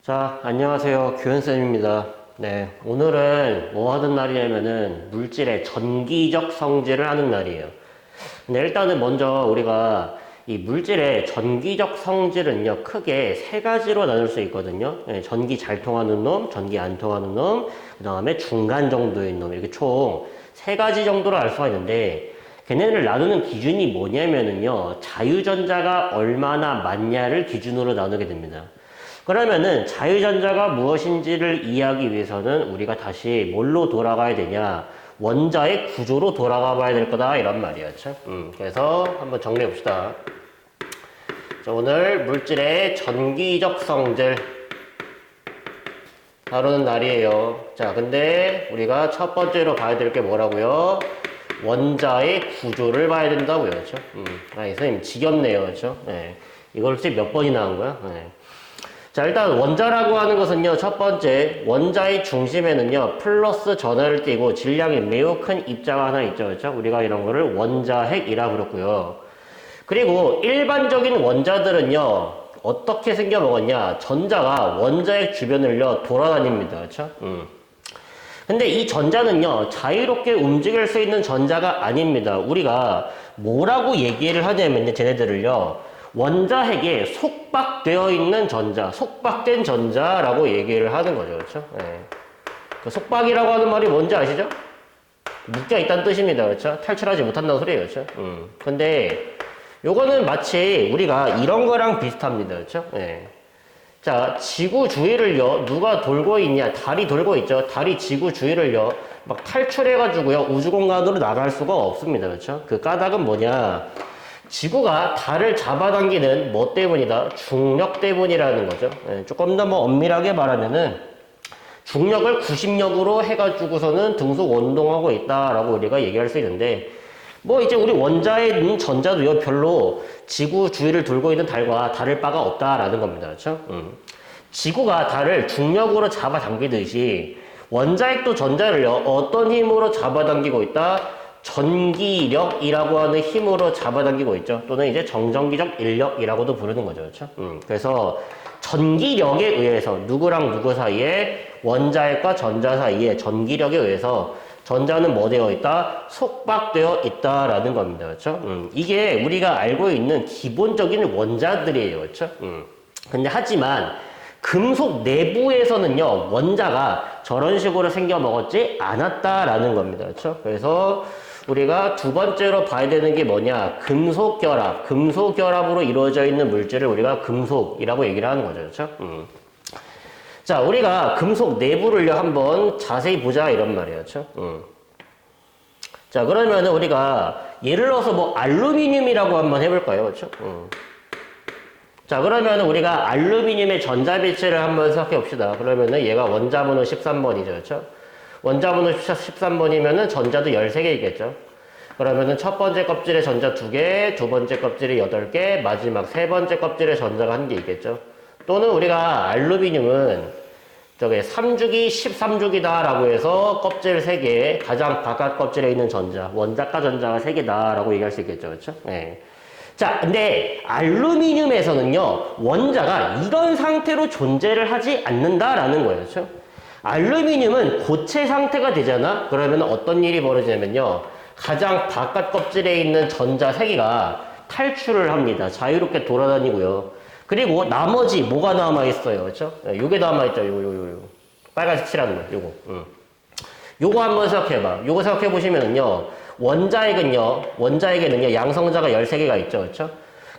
자, 안녕하세요. 규현쌤입니다. 네, 오늘은 뭐 하는 날이냐면은 물질의 전기적 성질을 하는 날이에요. 근데 일단은 먼저 우리가 이 물질의 전기적 성질은요, 크게 세 가지로 나눌 수 있거든요. 네, 전기 잘 통하는 놈, 전기 안 통하는 놈, 그 다음에 중간 정도인 놈, 이렇게 총 세 가지 정도로 알 수가 있는데, 걔네를 나누는 기준이 뭐냐면은요, 자유전자가 얼마나 많냐를 기준으로 나누게 됩니다. 그러면은 자유전자가 무엇인지를 이해하기 위해서는 우리가 다시 뭘로 돌아가야 되냐? 원자의 구조로 돌아가 봐야 될 거다 이런 말이었죠. 그래서 한번 정리해 봅시다. 자, 오늘 물질의 전기적 성질 다루는 날이에요. 자, 근데 우리가 첫 번째로 봐야 될 게 뭐라고요? 원자의 구조를 봐야 된다고요. 그렇죠? 선생님 지겹네요. 그렇죠? 네. 이걸 혹시 몇 번이나 한 거야? 네. 자, 일단 원자라고 하는 것은요, 첫 번째, 원자의 중심에는요, 플러스 전하를 띠고 질량이 매우 큰 입자가 하나 있죠. 그렇죠? 우리가 이런 거를 원자핵이라 부르고요. 그리고 일반적인 원자들은요, 어떻게 생겨 먹었냐? 전자가 원자핵 주변을요, 돌아다닙니다. 그렇죠? 근데 이 전자는요, 자유롭게 움직일 수 있는 전자가 아닙니다. 우리가 뭐라고 얘기를 하냐면요, 쟤네들을요, 원자핵에 속박되어 있는 전자, 속박된 전자라고 얘기를 하는 거죠. 그렇죠? 네. 그 속박이라고 하는 말이 뭔지 아시죠? 묶여 있다는 뜻입니다. 그렇죠? 탈출하지 못한다는 소리예요. 그렇죠? 근데 요거는 마치 우리가 이런 거랑 비슷합니다. 그렇죠? 네. 자, 지구 주위를요, 누가 돌고 있냐? 달이 돌고 있죠. 달이 지구 주위를요, 막 탈출해가지고요, 우주 공간으로 나갈 수가 없습니다. 그렇죠? 그 까닭은 뭐냐? 지구가 달을 잡아당기는 뭐 때문이다? 중력 때문이라는 거죠. 조금 더 뭐 엄밀하게 말하면은 중력을 구심력으로 해가지고서는 등속 원동하고 있다라고 우리가 얘기할 수 있는데, 뭐 이제 우리 원자에 있는 전자도요, 별로 지구 주위를 돌고 있는 달과 다를 바가 없다라는 겁니다. 그렇죠? 지구가 달을 중력으로 잡아당기듯이 원자핵도 전자를요, 어떤 힘으로 잡아당기고 있다? 전기력이라고 하는 힘으로 잡아당기고 있죠. 또는 이제 정전기적 인력이라고도 부르는 거죠. 그렇죠? 그래서 전기력에 의해서 누구랑 누구 사이에 원자핵과 전자 사이에 전기력에 의해서 전자는 뭐 되어 있다? 속박되어 있다라는 겁니다. 그렇죠? 이게 우리가 알고 있는 기본적인 원자들이에요. 그렇죠? 근데 하지만 금속 내부에서는요, 원자가 저런 식으로 생겨 먹었지 않았다라는 겁니다. 그렇죠? 그래서 우리가 두 번째로 봐야 되는 게 뭐냐? 금속 결합. 금속 결합으로 이루어져 있는 물질을 우리가 금속이라고 얘기를 하는 거죠. 그렇죠? 자, 우리가 금속 내부를요, 한번 자세히 보자 이런 말이에요. 그렇죠? 자, 그러면은 우리가 예를 들어서 뭐 알루미늄이라고 한번 해볼까요? 그렇죠? 자, 그러면 우리가 알루미늄의 전자비치를 한번 생각해 봅시다. 그러면은 얘가 원자번호 13번이죠. 그렇죠? 원자번호 13번이면은 전자도 13개 있겠죠? 그러면은 첫 번째 껍질에 전자 2개, 두 번째 껍질에 8개, 마지막 세 번째 껍질에 전자가 1개 있겠죠? 또는 우리가 알루미늄은 저게 3주기 13주기다라고 해서 껍질 3개, 가장 바깥 껍질에 있는 전자, 원자가 전자가 3개다라고 얘기할 수 있겠죠? 그렇죠? 네. 자, 근데 알루미늄에서는요, 원자가 이런 상태로 존재를 하지 않는다라는 거예요. 그렇죠? 알루미늄은 고체 상태가 되잖아? 그러면 어떤 일이 벌어지냐면요, 가장 바깥 껍질에 있는 전자 3개가 탈출을 합니다. 자유롭게 돌아다니고요. 그리고 나머지 뭐가 남아있어요. 그렇죠? 요게 남아있죠. 요. 빨간색 칠하는 거, 요거. 요거 한번 생각해봐. 요거 생각해보시면은요, 원자에게는요, 양성자가 13개가 있죠. 그렇죠?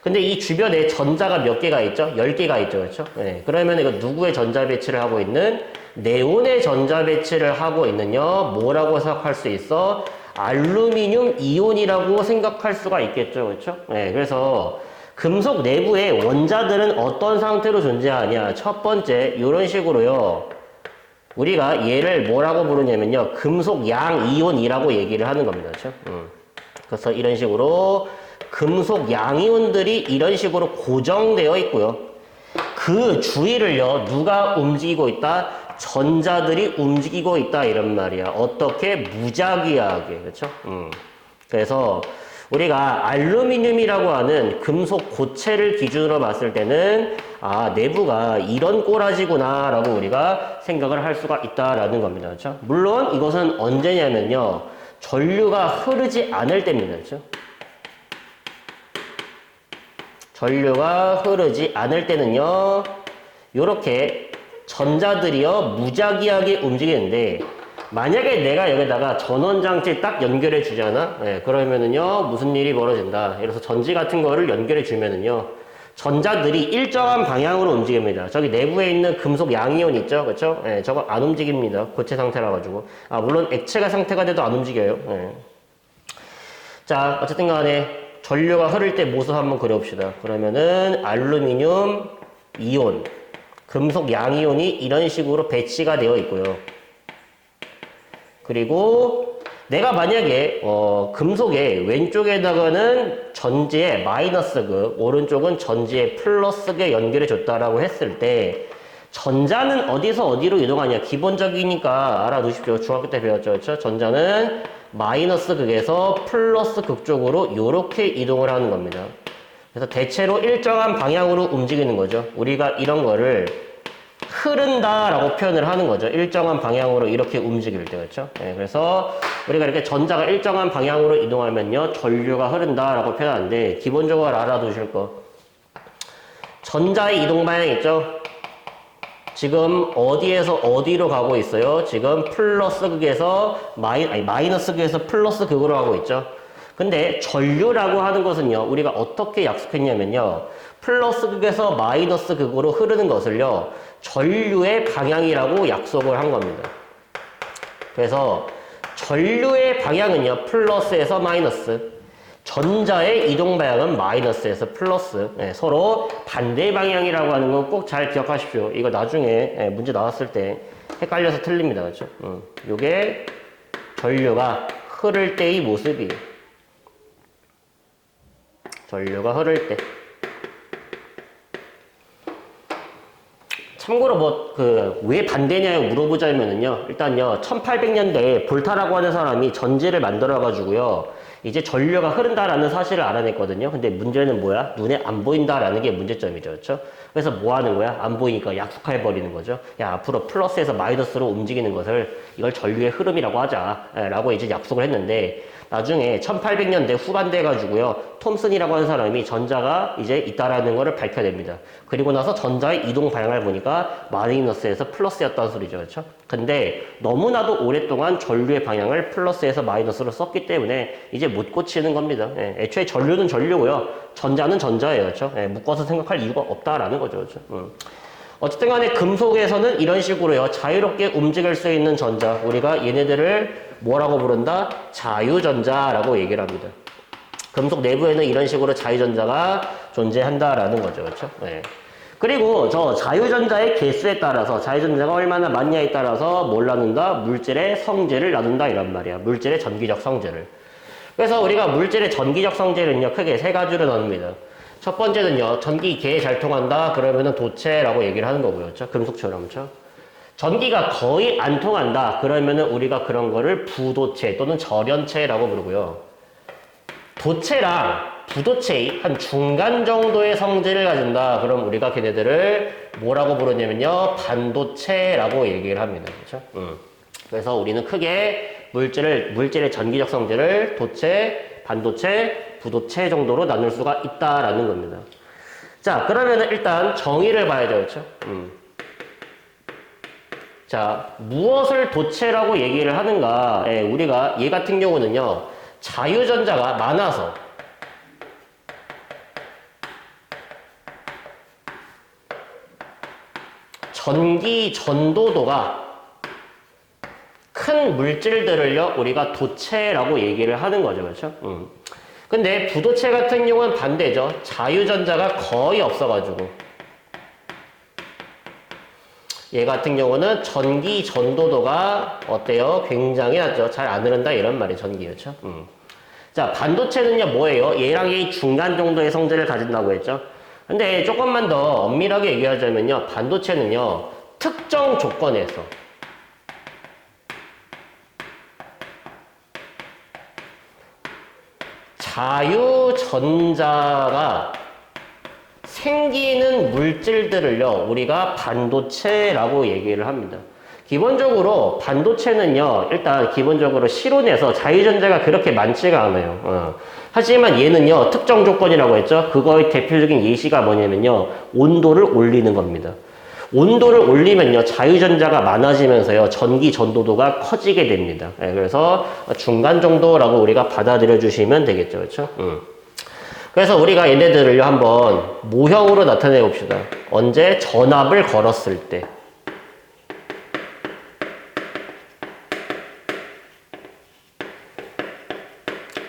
근데 이 주변에 전자가 몇 개가 있죠? 10개가 있죠. 그렇죠? 네. 그러면 이거 누구의 전자 배치를 하고 있는? 네온의 전자 배치를 하고 있는요, 뭐라고 생각할 수 있어? 알루미늄 이온이라고 생각할 수가 있겠죠. 그렇죠? 네. 그래서 금속 내부의 원자들은 어떤 상태로 존재하냐? 첫 번째, 이런 식으로요. 우리가 얘를 뭐라고 부르냐면요, 금속 양이온이라고 얘기를 하는 겁니다. 그렇죠? 그래서 이런 식으로 금속 양이온들이 이런 식으로 고정되어 있고요. 그 주위를요, 누가 움직이고 있다? 전자들이 움직이고 있다 이런 말이야. 어떻게? 무작위하게. 그렇죠? 그래서 우리가 알루미늄이라고 하는 금속 고체를 기준으로 봤을 때는 아, 내부가 이런 꼬라지구나 라고 우리가 생각을 할 수가 있다라는 겁니다. 그렇죠? 물론 이것은 언제냐면요. 전류가 흐르지 않을 때입니다. 그렇죠? 전류가 흐르지 않을 때는요. 요렇게 전자들이요. 무작위하게 움직이는데 만약에 내가 여기다가 전원장치 딱 연결해 주잖아. 네, 그러면은요, 무슨 일이 벌어진다. 예를 들어서 전지 같은 거를 연결해 주면은요, 전자들이 일정한 방향으로 움직입니다. 저기 내부에 있는 금속 양이온 있죠? 그쵸? 네, 저거 안 움직입니다. 고체 상태라 가지고. 아, 물론 액체가 상태가 돼도 안 움직여요. 네. 자, 어쨌든 간에 전류가 흐를 때 모습 한번 그려봅시다. 그러면은 알루미늄 이온, 금속 양이온이 이런 식으로 배치가 되어 있고요. 그리고 내가 만약에 금속의 왼쪽에다가는 전지의 마이너스 극, 오른쪽은 전지의 플러스 극에 연결해 줬다라고 했을 때 전자는 어디서 어디로 이동하냐? 기본적이니까 알아두십시오. 중학교 때 배웠죠. 그렇죠? 전자는 마이너스 극에서 플러스 극 쪽으로 이렇게 이동을 하는 겁니다. 그래서 대체로 일정한 방향으로 움직이는 거죠. 우리가 이런 거를 흐른다라고 표현을 하는 거죠. 일정한 방향으로 이렇게 움직일 때, 그렇죠? 네, 그래서 우리가 이렇게 전자가 일정한 방향으로 이동하면요, 전류가 흐른다라고 표현하는데 기본적으로 알아두실 거. 전자의 이동 방향 있죠? 지금 어디에서 어디로 가고 있어요? 지금 플러스 극에서 마이너스 극에서 플러스 극으로 가고 있죠. 근데 전류라고 하는 것은요, 우리가 어떻게 약속했냐면요, 플러스 극에서 마이너스 극으로 흐르는 것을요, 전류의 방향이라고 약속을 한 겁니다. 그래서 전류의 방향은요, 플러스에서 마이너스, 전자의 이동 방향은 마이너스에서 플러스. 네, 서로 반대 방향이라고 하는 건 꼭 잘 기억하십시오. 이거 나중에 문제 나왔을 때 헷갈려서 틀립니다. 그렇죠? 요게 전류가 흐를 때의 모습이에요. 전류가 흐를 때. 참고로 왜 반대냐고 물어보자면은요, 일단요, 1800년대에 볼타라고 하는 사람이 전지를 만들어가지고요, 이제 전류가 흐른다라는 사실을 알아냈거든요. 근데 문제는 뭐야? 눈에 안 보인다라는 게 문제점이죠. 그렇죠? 그래서 뭐 하는 거야? 안 보이니까 약속해버리는 거죠. 야, 앞으로 플러스에서 마이너스로 움직이는 것을 이걸 전류의 흐름이라고 하자. 라고 이제 약속을 했는데, 나중에 1800년대 후반 돼가지고요, 톰슨이라고 하는 사람이 전자가 이제 있다라는 거를 밝혀냅니다. 그리고 나서 전자의 이동 방향을 보니까 마이너스에서 플러스였다는 소리죠. 그렇죠? 근데 너무나도 오랫동안 전류의 방향을 플러스에서 마이너스로 썼기 때문에 이제 못 고치는 겁니다. 예, 애초에 전류는 전류고요, 전자는 전자예요. 그렇죠? 예, 묶어서 생각할 이유가 없다라는 거죠. 그렇죠? 어쨌든 간에 금속에서는 이런 식으로요, 자유롭게 움직일 수 있는 전자, 우리가 얘네들을 뭐라고 부른다? 자유전자라고 얘기를 합니다. 금속 내부에는 이런 식으로 자유전자가 존재한다라는 거죠. 그렇죠? 네. 그리고 저 자유전자의 개수에 따라서, 자유전자가 얼마나 많냐에 따라서 뭘 나눈다? 물질의 성질을 나눈다 이란 말이야. 물질의 전기적 성질을. 그래서 우리가 물질의 전기적 성질은요, 크게 세 가지로 나눕니다. 첫 번째는요, 전기계에 잘 통한다 그러면은 도체라고 얘기를 하는 거고요. 그렇죠? 금속처럼. 그렇죠? 전기가 거의 안 통한다 그러면은 우리가 그런 거를 부도체 또는 절연체라고 부르고요. 도체랑 부도체의 한 중간 정도의 성질을 가진다 그럼 우리가 걔네들을 뭐라고 부르냐면요, 반도체라고 얘기를 합니다. 그렇죠? 그래서 우리는 크게 물질의 전기적 성질을 도체, 반도체, 부도체 정도로 나눌 수가 있다라는 겁니다. 자, 그러면은 일단 정의를 봐야죠. 그렇죠? 자, 무엇을 도체라고 얘기를 하는가? 예, 우리가 얘 같은 경우는요, 자유전자가 많아서 전기 전도도가 큰 물질들을요, 우리가 도체라고 얘기를 하는 거죠. 그렇죠? 근데 부도체 같은 경우는 반대죠. 자유전자가 거의 없어가지고. 얘 같은 경우는 전기 전도도가 어때요? 굉장히 낮죠. 잘 안 흐른다 이런 말이 전기. 그렇죠? 자, 반도체는요, 뭐예요? 얘랑 얘 중간 정도의 성질을 가진다고 했죠. 근데 조금만 더 엄밀하게 얘기하자면요, 반도체는요, 특정 조건에서 자유전자가 생기는 물질들을요, 우리가 반도체라고 얘기를 합니다. 기본적으로 반도체는요, 일단 기본적으로 실온에서 자유전자가 그렇게 많지가 않아요. 하지만 얘는요, 특정 조건이라고 했죠. 그거의 대표적인 예시가 뭐냐면요, 온도를 올리는 겁니다. 온도를 올리면요, 자유전자가 많아지면서요, 전기 전도도가 커지게 됩니다. 그래서 중간 정도라고 우리가 받아들여 주시면 되겠죠. 그렇죠? 그래서 우리가 얘네들을요, 한번 모형으로 나타내 봅시다. 언제? 전압을 걸었을 때.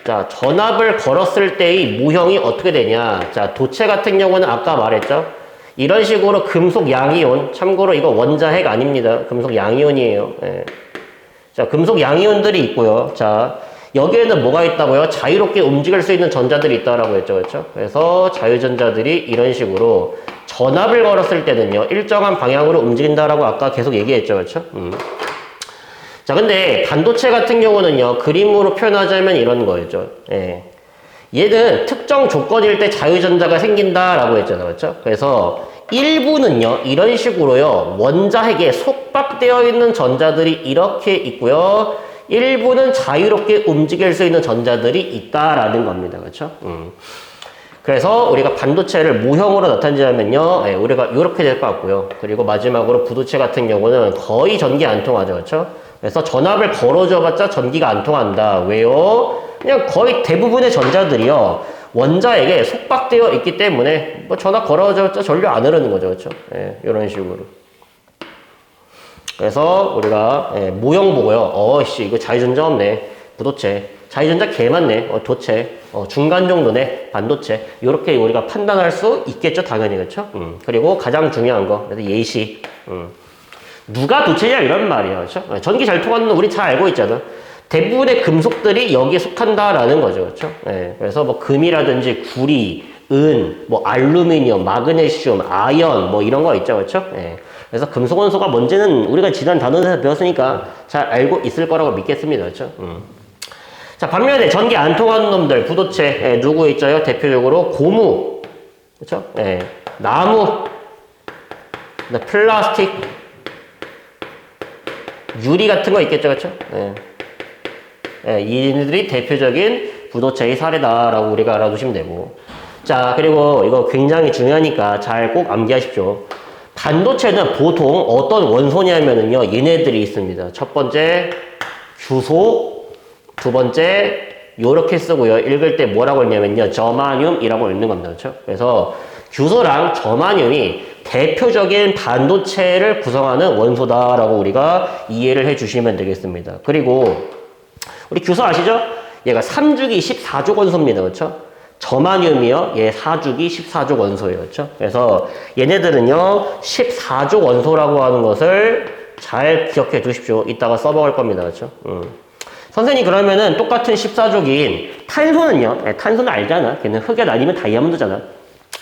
자, 전압을 걸었을 때의 모형이 어떻게 되냐. 자, 도체 같은 경우는 아까 말했죠. 이런 식으로 금속 양이온, 참고로 이거 원자핵 아닙니다. 금속 양이온이에요. 예. 자, 금속 양이온들이 있고요. 자, 여기에는 뭐가 있다고요? 자유롭게 움직일 수 있는 전자들이 있다라고 했죠. 그렇죠? 그래서 자유전자들이 이런 식으로 전압을 걸었을 때는요, 일정한 방향으로 움직인다라고 아까 계속 얘기했죠. 그렇죠? 자, 근데 반도체 같은 경우는요, 그림으로 표현하자면 이런 거죠. 예. 얘는 특정 조건일 때 자유전자가 생긴다라고 했잖아요. 그렇죠? 그래서 일부는요, 이런 식으로요, 원자핵에 속박되어 있는 전자들이 이렇게 있고요, 일부는 자유롭게 움직일 수 있는 전자들이 있다라는 겁니다. 그렇죠? 그래서 우리가 반도체를 모형으로 나타내자면요, 예, 우리가 이렇게 될 것 같고요. 그리고 마지막으로 부도체 같은 경우는 거의 전기 안 통하죠. 그렇죠? 그래서 전압을 걸어줘봤자 전기가 안 통한다. 왜요? 그냥 거의 대부분의 전자들이요, 원자에게 속박되어 있기 때문에 뭐 전압 걸어줘봤자 전류 안 흐르는 거죠. 그렇죠? 예, 이런 식으로. 그래서 우리가 모형 보고요, 이거 자유전자 없네. 부도체. 자유전자 개 많네. 도체. 중간 정도네. 반도체. 이렇게 우리가 판단할 수 있겠죠. 당연히. 그렇죠? 그리고 가장 중요한 거. 그래서 예시. 누가 도체냐 이런 말이에요. 그렇죠? 전기 잘 통하는 건 우리 잘 알고 있잖아. 대부분의 금속들이 여기에 속한다라는 거죠. 그렇죠? 예, 그래서 뭐 금이라든지 구리, 은, 뭐 알루미늄, 마그네슘, 아연 뭐 이런 거 있죠. 그렇죠? 예. 그래서 금속 원소가 뭔지는 우리가 지난 단원에서 배웠으니까 잘 알고 있을 거라고 믿겠습니다. 그렇죠? 자, 반면에 전기 안 통하는 놈들, 부도체, 누구 있죠? 대표적으로 고무, 그렇죠? 예. 나무, 플라스틱, 유리 같은 거 있겠죠, 그렇죠? 예. 예, 이들이 대표적인 부도체의 사례다라고 우리가 알아두시면 되고. 자, 그리고 이거 굉장히 중요하니까 잘 꼭 암기하십시오. 반도체는 보통 어떤 원소냐면은요, 얘네들이 있습니다. 첫 번째, 규소, 두 번째, 요렇게 쓰고요. 읽을 때 뭐라고 읽냐면요, 저마늄이라고 읽는 겁니다. 그렇죠? 그래서 규소랑 저마늄이 대표적인 반도체를 구성하는 원소다라고 우리가 이해를 해 주시면 되겠습니다. 그리고 우리 규소 아시죠? 얘가 3주기 14족 원소입니다. 그렇죠? 저마늄이요, 얘 4주기 14족 원소예요. 그렇죠? 그래서 얘네들은요, 14족 원소라고 하는 것을 잘 기억해 두십시오. 이따가 써먹을 겁니다. 그렇죠? 선생님, 그러면은 똑같은 14족인 탄소는요, 탄소는 알잖아. 걔는 흑연 아니면 다이아몬드잖아.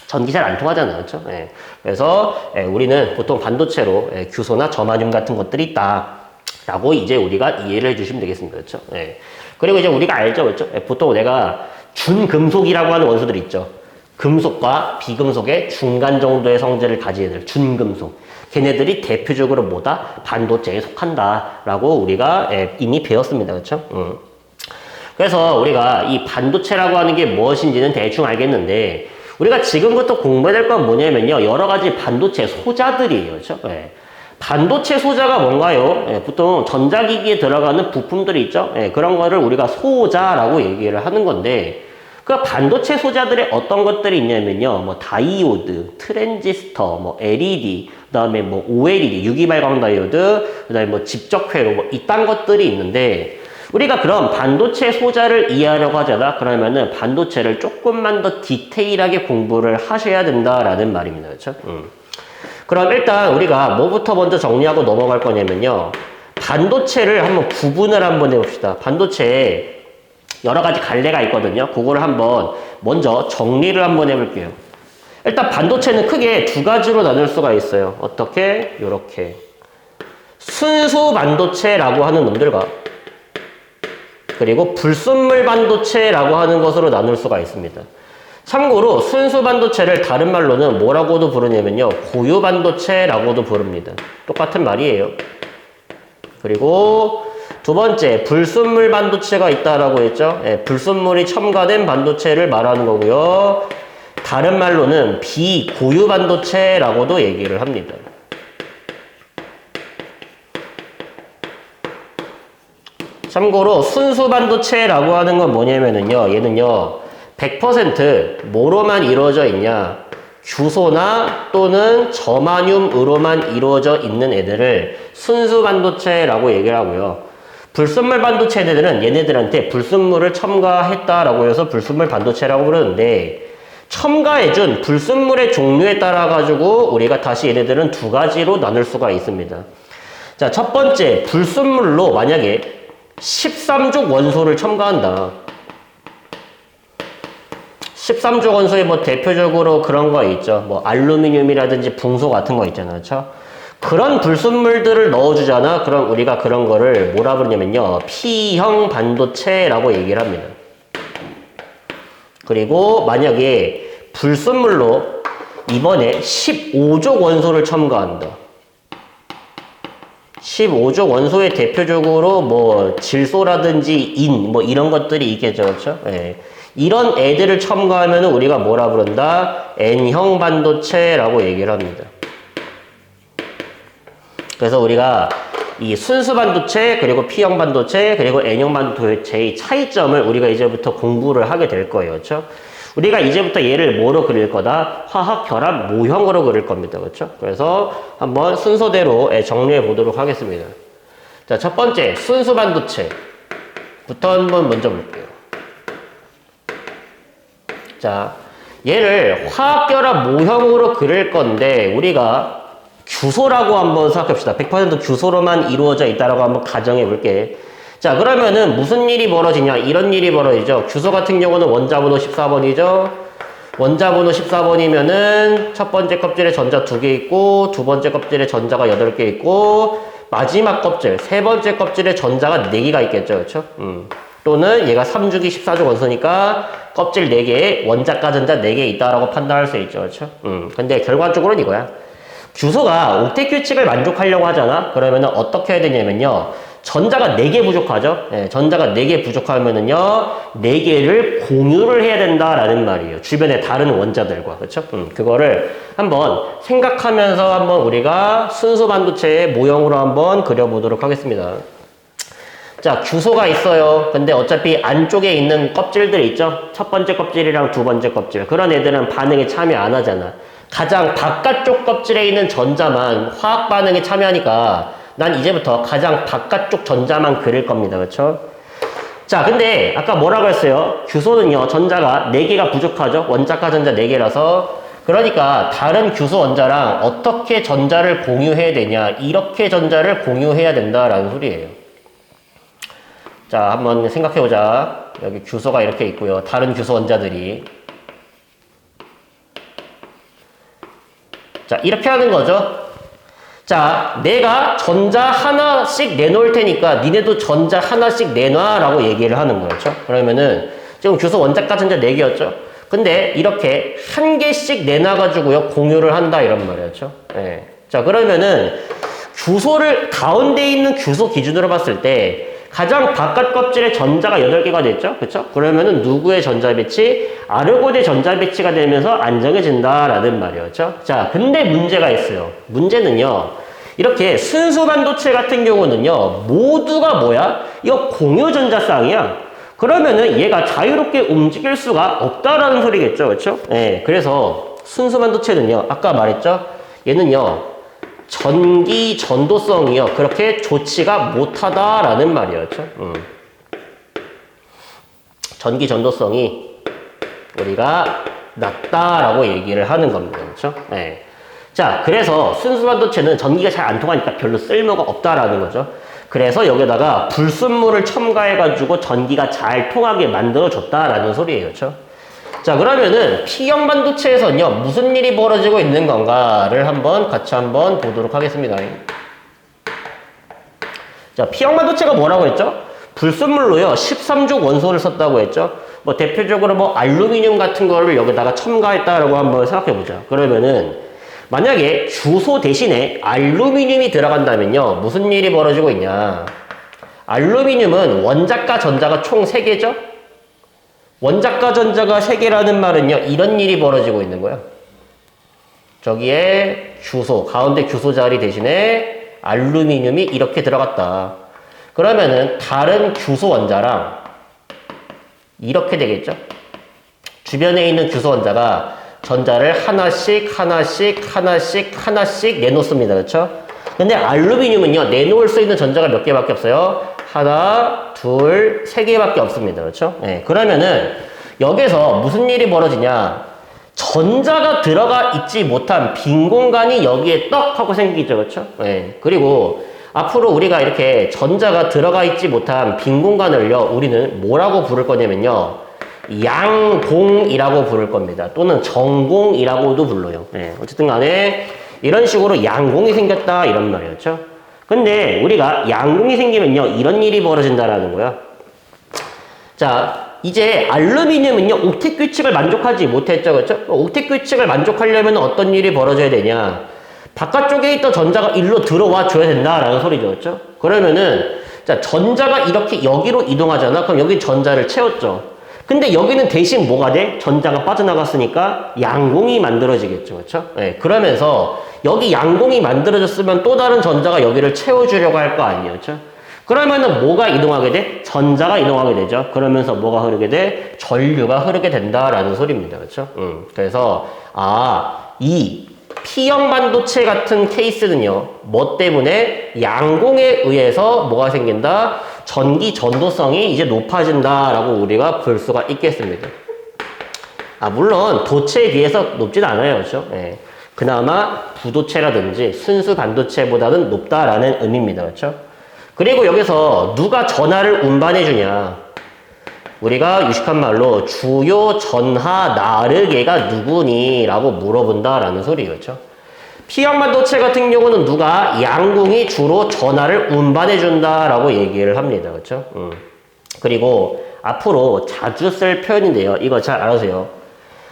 전기 잘 안 통하잖아. 그렇죠? 예. 그래서 우리는 보통 반도체로 규소나 저마늄 같은 것들이 있다 라고 이제 우리가 이해를 해주시면 되겠습니다. 그렇죠? 예. 그리고 이제 우리가 알죠. 그렇죠? 보통 내가 준금속이라고 하는 원소들이 있죠. 금속과 비금속의 중간 정도의 성질을 가진 애들, 준금속. 걔네들이 대표적으로 뭐다? 반도체에 속한다라고 우리가 이미 배웠습니다. 그렇죠? 그래서 우리가 이 반도체라고 하는 게 무엇인지는 대충 알겠는데, 우리가 지금부터 공부해야 될 건 뭐냐면요, 여러 가지 반도체 소자들이에요. 그렇죠? 예. 반도체 소자가 뭔가요? 예, 보통 전자기기에 들어가는 부품들이 있죠. 예, 그런 거를 우리가 소자라고 얘기를 하는 건데, 그 반도체 소자들의 어떤 것들이 있냐면요, 뭐 다이오드, 트랜지스터, 뭐 LED, 그다음에 뭐 OLED, 유기발광 다이오드, 그다음에 뭐 집적회로 뭐 이딴 것들이 있는데, 우리가 그럼 반도체 소자를 이해하려고 하잖아. 그러면은 반도체를 조금만 더 디테일하게 공부를 하셔야 된다라는 말입니다. 그렇죠? 그럼 일단 우리가 뭐부터 먼저 정리하고 넘어갈 거냐면요, 반도체를 한번 구분을 한번 해봅시다. 반도체에 여러 가지 갈래가 있거든요. 그거를 한번 먼저 정리를 한번 해볼게요. 일단 반도체는 크게 두 가지로 나눌 수가 있어요. 어떻게? 요렇게. 순수 반도체라고 하는 놈들과 그리고 불순물 반도체라고 하는 것으로 나눌 수가 있습니다. 참고로 순수 반도체를 다른 말로는 뭐라고도 부르냐면요. 고유 반도체라고도 부릅니다. 똑같은 말이에요. 그리고 두 번째, 불순물 반도체가 있다라고 했죠. 예, 불순물이 첨가된 반도체를 말하는 거고요. 다른 말로는 비고유 반도체라고도 얘기를 합니다. 참고로 순수 반도체라고 하는 건 뭐냐면은요. 얘는요. 100% 뭐로만 이루어져 있냐? 규소나 또는 저마늄으로만 이루어져 있는 애들을 순수 반도체라고 얘기를 하고요. 불순물 반도체 애들은 얘네들한테 불순물을 첨가했다라고 해서 불순물 반도체라고 부르는데 첨가해준 불순물의 종류에 따라 가지고 우리가 다시 얘네들은 두 가지로 나눌 수가 있습니다. 자, 첫 번째 불순물로 만약에 13족 원소를 첨가한다. 13족 원소에 뭐 대표적으로 그런 거 있죠. 뭐 알루미늄이라든지 붕소 같은 거 있잖아요. 그렇죠? 그런 불순물들을 넣어주잖아. 그럼 우리가 그런 거를 뭐라 부르냐면요. P형 반도체라고 얘기를 합니다. 그리고 만약에 불순물로 이번에 15족 원소를 첨가한다. 15족 원소의 대표적으로 뭐 질소라든지 인 뭐 이런 것들이 있겠죠. 그렇죠? 예. 이런 애들을 첨가하면 우리가 뭐라 부른다? N형 반도체라고 얘기를 합니다. 그래서 우리가 이 순수 반도체, 그리고 P형 반도체, 그리고 N형 반도체의 차이점을 우리가 이제부터 공부를 하게 될 거예요. 그렇죠? 우리가 이제부터 얘를 뭐로 그릴 거다? 화학 결합 모형으로 그릴 겁니다. 그렇죠? 그래서 한번 순서대로 정리해 보도록 하겠습니다. 자, 첫 번째 순수 반도체부터 한번 먼저 볼게요. 자, 얘를 화학결합 모형으로 그릴 건데 우리가 규소라고 한번 생각합시다. 100% 규소로만 이루어져 있다라고 한번 가정해 볼게. 자, 그러면은 무슨 일이 벌어지냐? 이런 일이 벌어지죠. 규소 같은 경우는 원자번호 14번이죠. 원자번호 14번이면은 첫 번째 껍질에 전자 2개 있고 두 번째 껍질에 전자가 8개 있고 마지막 껍질, 세 번째 껍질에 전자가 4개가 있겠죠. 그렇죠? 또는 얘가 3주기 14족 원소니까 껍질 4개에 원자가 전자 4개 있다라고 판단할 수 있죠. 그렇죠? 근데 결과적으로는 이거야. 규소가 옥텟 규칙을 만족하려고 하잖아. 그러면은 어떻게 해야 되냐면요. 전자가 4개 부족하죠. 예, 전자가 4개 부족하면은요. 4개를 공유를 해야 된다라는 말이에요. 주변의 다른 원자들과. 그렇죠? 그거를 한번 생각하면서 한번 우리가 순수 반도체의 모형으로 한번 그려보도록 하겠습니다. 자, 규소가 있어요. 근데 어차피 안쪽에 있는 껍질들 있죠? 첫 번째 껍질이랑 두 번째 껍질. 그런 애들은 반응에 참여 안 하잖아. 가장 바깥쪽 껍질에 있는 전자만 화학 반응에 참여하니까 난 이제부터 가장 바깥쪽 전자만 그릴 겁니다. 그렇죠? 자, 근데 아까 뭐라고 했어요? 규소는요. 전자가 4개가 부족하죠? 원자가 전자 4개라서. 그러니까 다른 규소 원자랑 어떻게 전자를 공유해야 되냐? 이렇게 전자를 공유해야 된다라는 소리예요. 자, 한번 생각해보자. 여기 규소가 이렇게 있고요. 다른 규소 원자들이. 자, 이렇게 하는 거죠. 자, 내가 전자 하나씩 내놓을 테니까 니네도 전자 하나씩 내놔라고 얘기를 하는 거죠. 그러면은 지금 규소 원자가 전자 4개였죠. 근데 이렇게 한 개씩 내놔가지고요 공유를 한다 이런 말이었죠. 네. 자, 그러면은 규소를 가운데 있는 규소 기준으로 봤을 때 가장 바깥 껍질에 전자가 8개가 됐죠? 그쵸? 그러면은 누구의 전자 배치? 아르곤의 전자 배치가 되면서 안정해진다라는 말이었죠? 자, 근데 문제가 있어요. 문제는요, 이렇게 순수 반도체 같은 경우는요, 모두가 뭐야? 이거 공유 전자쌍이야. 그러면은 얘가 자유롭게 움직일 수가 없다라는 소리겠죠? 그쵸? 네, 그래서 순수 반도체는요, 아까 말했죠? 얘는요, 전기 전도성이요. 그렇게 좋지가 못하다라는 말이었죠. 전기 전도성이 우리가 낮다라고 얘기를 하는 겁니다. 그렇죠? 네. 자, 그래서 순수 반도체는 전기가 잘 안 통하니까 별로 쓸모가 없다라는 거죠. 그래서 여기다가 불순물을 첨가해가지고 전기가 잘 통하게 만들어줬다라는 소리예요. 그렇죠? 자, 그러면은 P형 반도체에서는요 무슨 일이 벌어지고 있는 건가를 같이 보도록 하겠습니다. 자, P형 반도체가 뭐라고 했죠? 불순물로요 13족 원소를 썼다고 했죠. 뭐 대표적으로 뭐 알루미늄 같은 거를 여기다가 첨가했다라고 한번 생각해 보자. 그러면은 만약에 주소 대신에 알루미늄이 들어간다면요 무슨 일이 벌어지고 있냐. 알루미늄은 원자과 전자가 총 3개죠. 원자과 전자가 3개라는 말은요 이런 일이 벌어지고 있는 거예요. 저기에 주소, 가운데 주소 자리 대신에 알루미늄이 이렇게 들어갔다. 그러면은 다른 주소 원자랑 이렇게 되겠죠. 주변에 있는 주소 원자가 전자를 하나씩 내놓습니다. 그렇죠? 근데 알루미늄은요 내놓을 수 있는 전자가 몇 개밖에 없어요. 하나, 둘, 3개밖에 없습니다. 그렇죠? 네, 그러면은 여기서 무슨 일이 벌어지냐. 전자가 들어가 있지 못한 빈 공간이 여기에 떡 하고 생기죠. 그렇죠? 네, 그리고 앞으로 우리가 이렇게 전자가 들어가 있지 못한 빈 공간을요 우리는 뭐라고 부를 거냐면요 양공이라고 부를 겁니다. 또는 정공이라고도 불러요. 네, 어쨌든 간에 이런 식으로 양공이 생겼다 이런 말이었죠. 근데 우리가 양공이 생기면요 이런 일이 벌어진다라는 거야. 자, 이제 알루미늄은요 옥텟 규칙을 만족하지 못했죠. 그렇죠? 옥텟 규칙을 만족하려면 어떤 일이 벌어져야 되냐. 바깥쪽에 있던 전자가 일로 들어와 줘야 된다라는 소리죠. 그렇죠? 그러면은 자 전자가 이렇게 여기로 이동하잖아. 그럼 여기 전자를 채웠죠. 근데 여기는 대신 뭐가 돼? 전자가 빠져나갔으니까 양공이 만들어지겠죠. 그렇죠? 네, 그러면서 여기 양공이 만들어졌으면 또 다른 전자가 여기를 채워주려고 할 거 아니에요. 그렇죠? 그러면은 뭐가 이동하게 돼? 전자가 이동하게 되죠. 그러면서 뭐가 흐르게 돼? 전류가 흐르게 된다라는 소리입니다. 그렇죠? 그래서 이 P형 반도체 같은 케이스는요. 뭐 때문에? 양공에 의해서 뭐가 생긴다? 전기 전도성이 이제 높아진다라고 우리가 볼 수가 있겠습니다. 물론 도체에 비해서 높진 않아요. 그렇죠? 네. 그나마 부도체라든지 순수 반도체보다는 높다라는 의미입니다. 그렇죠? 그리고 여기서 누가 전하를 운반해 주냐. 우리가 유식한 말로 주요 전하 나르게가 누구니? 라고 물어본다라는 소리예요. 그렇죠? P형 반도체 같은 경우는 누가 양궁이 주로 전하를 운반해 준다라고 얘기를 합니다. 그렇죠? 그리고 앞으로 자주 쓸 표현인데요. 이거 잘 알아주세요.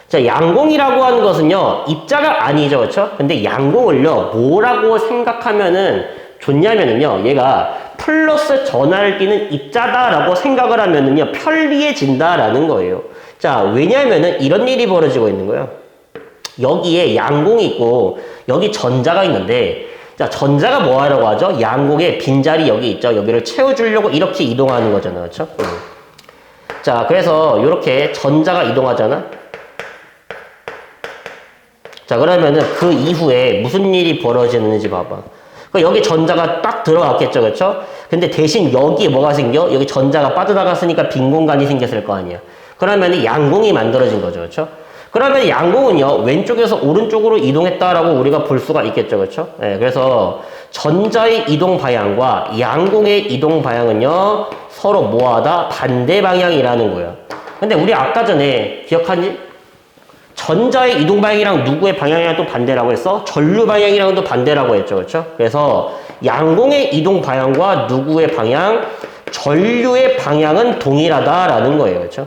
자, 양공이라고 하는 것은요. 입자가 아니죠. 그렇죠? 근데 양공을요. 뭐라고 생각하면은 좋냐면은요. 얘가 플러스 전하를 띠는 입자다라고 생각을 하면은요. 편리해진다라는 거예요. 자, 왜냐면은 이런 일이 벌어지고 있는 거예요. 여기에 양공이 있고 여기 전자가 있는데 자, 전자가 뭐 하려고 하죠? 양공에 빈자리 여기 있죠. 여기를 채워주려고 이렇게 이동하는 거잖아요. 그렇죠? 자, 그래서 이렇게 전자가 이동하잖아. 자, 그러면은 그 이후에 무슨 일이 벌어지는지 봐봐. 여기 전자가 딱 들어갔겠죠. 그렇죠? 근데 대신 여기에 뭐가 생겨? 여기 전자가 빠져나갔으니까 빈 공간이 생겼을 거 아니야. 그러면 양공이 만들어진 거죠. 그렇죠? 그러면 양공은요. 왼쪽에서 오른쪽으로 이동했다라고 우리가 볼 수가 있겠죠. 그렇죠? 네, 그래서 전자의 이동 방향과 양공의 이동 방향은요. 서로 뭐하다? 반대 방향이라는 거예요. 근데 우리 아까 전에 기억하니? 전자의 이동 방향이랑 누구의 방향이랑 또 반대라고 했어? 전류 방향이랑 또 반대라고 했죠. 그렇죠? 그래서 양공의 이동 방향과 누구의 방향? 전류의 방향은 동일하다라는 거예요. 그렇죠?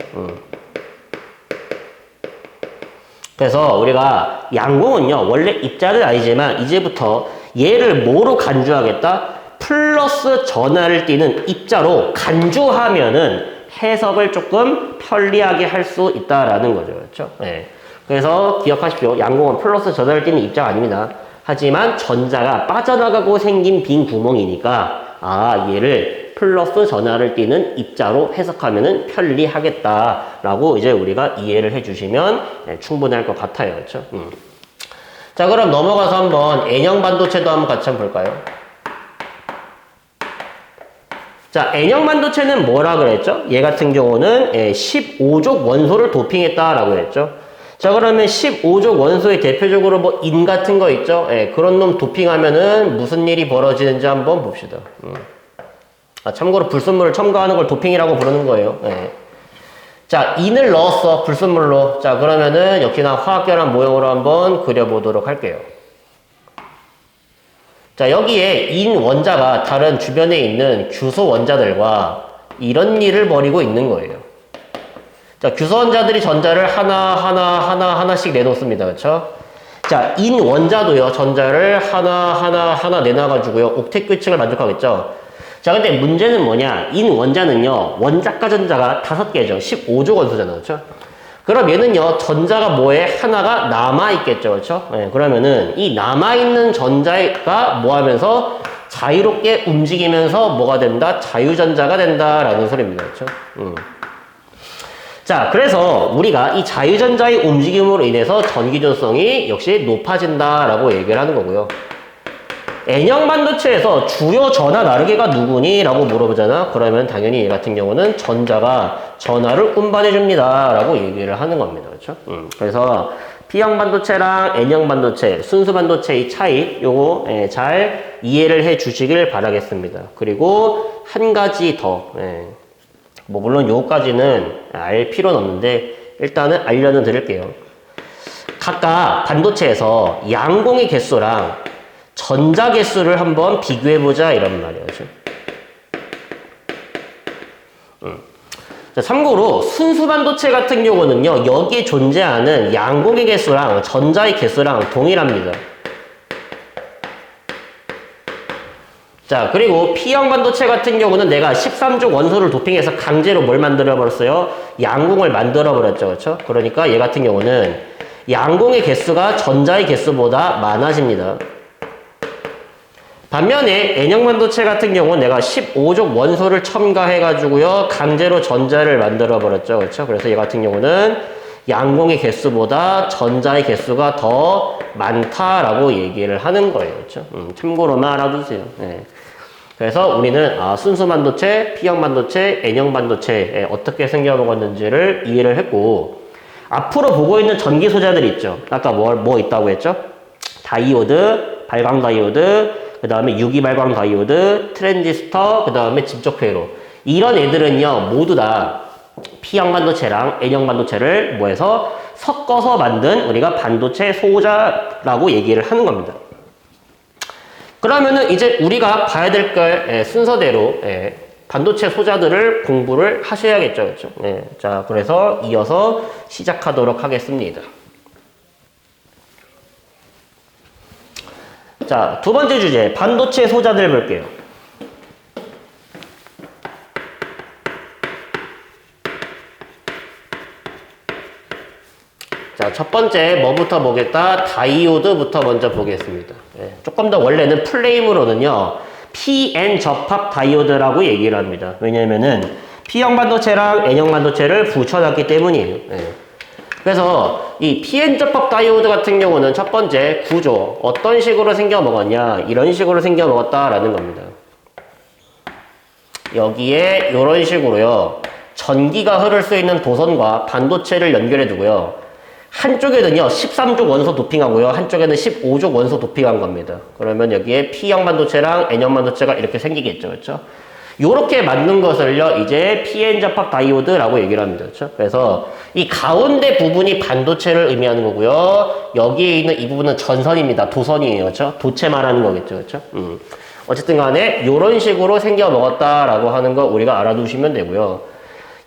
그래서 우리가 양공은요. 원래 입자는 아니지만 이제부터 얘를 뭐로 간주하겠다? 플러스 전하를 띠는 입자로 간주하면은 해석을 조금 편리하게 할 수 있다라는 거죠. 그렇죠? 네. 그래서 기억하십시오. 양공은 플러스 전하를 띠는 입자가 아닙니다. 하지만 전자가 빠져나가고 생긴 빈 구멍이니까 얘를 플러스 전하를 띠는 입자로 해석하면은 편리하겠다라고 이제 우리가 이해를 해주시면 충분할 것 같아요. 그렇죠? 자, 그럼 넘어가서 한번 N형 반도체도 한번 같이 한번 볼까요? 자, N형 반도체는 뭐라 그랬죠? 얘 같은 경우는 15족 원소를 도핑했다라고 했죠. 자, 그러면 15족 원소의 대표적으로 뭐 인 같은 거 있죠? 그런 놈 도핑하면은 무슨 일이 벌어지는지 한번 봅시다. 참고로 불순물을 첨가하는 걸 도핑이라고 부르는 거예요. 자, 인을 넣었어. 불순물로. 자, 그러면은 역시나 화학결합 모형으로 한번 그려보도록 할게요. 자, 여기에 인 원자가 다른 주변에 있는 규소 원자들과 이런 일을 벌이고 있는 거예요. 자, 규선자들이 전자를 하나씩 내놓습니다. 그렇죠? 자, 인원자도요. 전자를 하나 내놔가지고요. 옥텟 규칙을 만족하겠죠. 자, 근데 문제는 뭐냐? 인원자는요. 원자가 전자가 5개죠. 15조 원소잖아요. 그렇죠? 그럼 얘는요. 전자가 뭐에 하나가 남아있겠죠. 그렇죠? 네, 그러면은 이 남아있는 전자가 뭐 하면서 자유롭게 움직이면서 뭐가 된다? 자유전자가 된다라는 소리입니다. 그렇죠? 자, 그래서 우리가 이 자유전자의 움직임으로 인해서 전기전성이 역시 높아진다라고 얘기를 하는 거고요. N형 반도체에서 주요 전하 나르게가 누구니? 라고 물어보잖아. 그러면 당연히 얘 같은 경우는 전자가 전하를 운반해 줍니다. 라고 얘기를 하는 겁니다. 그렇죠? 그래서 P형 반도체랑 N형 반도체, 순수 반도체의 차이, 요거 잘 이해를 해 주시길 바라겠습니다. 그리고 한 가지 더, 뭐 물론 요거까지는 알 필요는 없는데 일단은 알려는 드릴게요. 각각 반도체에서 양공의 개수랑 전자 개수를 한번 비교해보자 이런 말이에요. 자, 참고로 순수 반도체 같은 경우는요. 여기에 존재하는 양공의 개수랑 전자의 개수랑 동일합니다. 자, 그리고 P형 반도체 같은 경우는 내가 13족 원소를 도핑해서 강제로 뭘 만들어버렸어요? 양공을 만들어버렸죠. 그렇죠? 그러니까 얘 같은 경우는 양공의 개수가 전자의 개수보다 많아집니다. 반면에 N형 반도체 같은 경우는 내가 15족 원소를 첨가해가지고요. 강제로 전자를 만들어버렸죠. 그렇죠? 그래서 얘 같은 경우는 양공의 개수보다 전자의 개수가 더 많다라고 얘기를 하는 거예요. 그렇죠? 참고로만 알아두세요. 네. 그래서 우리는 순수 반도체, P형 반도체, N형 반도체 어떻게 생겨먹었는지를 이해를 했고 앞으로 보고 있는 전기 소자들 있죠. 아까 뭐 있다고 했죠? 다이오드, 발광 다이오드, 그 다음에 유기발광 다이오드, 트랜지스터, 그 다음에 집적 회로. 이런 애들은요, 모두 다 P형 반도체랑 N형 반도체를 뭐해서 섞어서 만든 우리가 반도체 소자라고 얘기를 하는 겁니다. 그러면은 이제 우리가 봐야 될 걸 순서대로 반도체 소자들을 공부를 하셔야겠죠. 그렇죠? 자, 그래서 이어서 시작하도록 하겠습니다. 자, 두 번째 주제, 반도체 소자들 볼게요. 자, 첫 번째 뭐부터 보겠다? 다이오드부터 먼저 보겠습니다. 조금 더 원래는 플레임으로는요, PN 접합 다이오드라고 얘기를 합니다. 왜냐면은 P형 반도체랑 N형 반도체를 붙여놨기 때문이에요. 그래서 이 PN 접합 다이오드 같은 경우는 첫 번째 구조 어떤 식으로 생겨 먹었냐 이런 식으로 생겨 먹었다라는 겁니다. 여기에 이런 식으로요 전기가 흐를 수 있는 도선과 반도체를 연결해 두고요 한쪽에는요 13족 원소 도핑하고요 한쪽에는 15족 원소 도핑한 겁니다. 그러면 여기에 P형 반도체랑 N형 반도체가 이렇게 생기겠죠. 그렇죠? 요렇게 만든 것을요, 이제 PN 접합 다이오드라고 얘기를 합니다. 그렇죠? 그래서 이 가운데 부분이 반도체를 의미하는 거고요. 여기에 있는 이 부분은 전선입니다. 도선이에요. 그렇죠? 도체 말하는 거겠죠. 그렇죠? 어쨌든 간에 요런 식으로 생겨 먹었다라고 하는 거 우리가 알아두시면 되고요.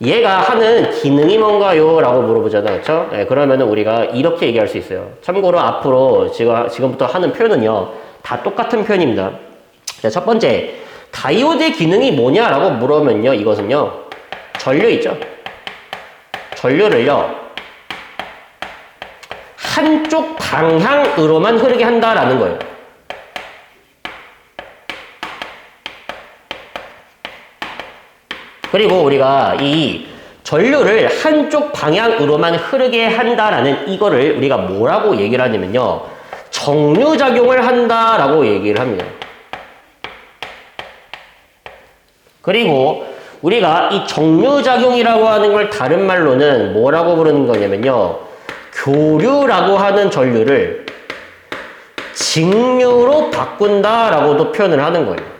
얘가 하는 기능이 뭔가요? 라고 물어보잖아요. 그렇죠? 그러면은 우리가 이렇게 얘기할 수 있어요. 참고로 앞으로 지금부터 하는 표현은요, 다 똑같은 표현입니다. 자, 첫 번째. 다이오드의 기능이 뭐냐라고 물으면요, 이것은요, 전류 있죠? 전류를요, 한쪽 방향으로만 흐르게 한다라는 거예요. 그리고 우리가 이 전류를 한쪽 방향으로만 흐르게 한다라는 이거를 우리가 뭐라고 얘기를 하냐면요, 정류작용을 한다라고 얘기를 합니다. 그리고 우리가 이 정류작용이라고 하는 걸 다른 말로는 뭐라고 부르는 거냐면요. 교류라고 하는 전류를 직류로 바꾼다라고도 표현을 하는 거예요.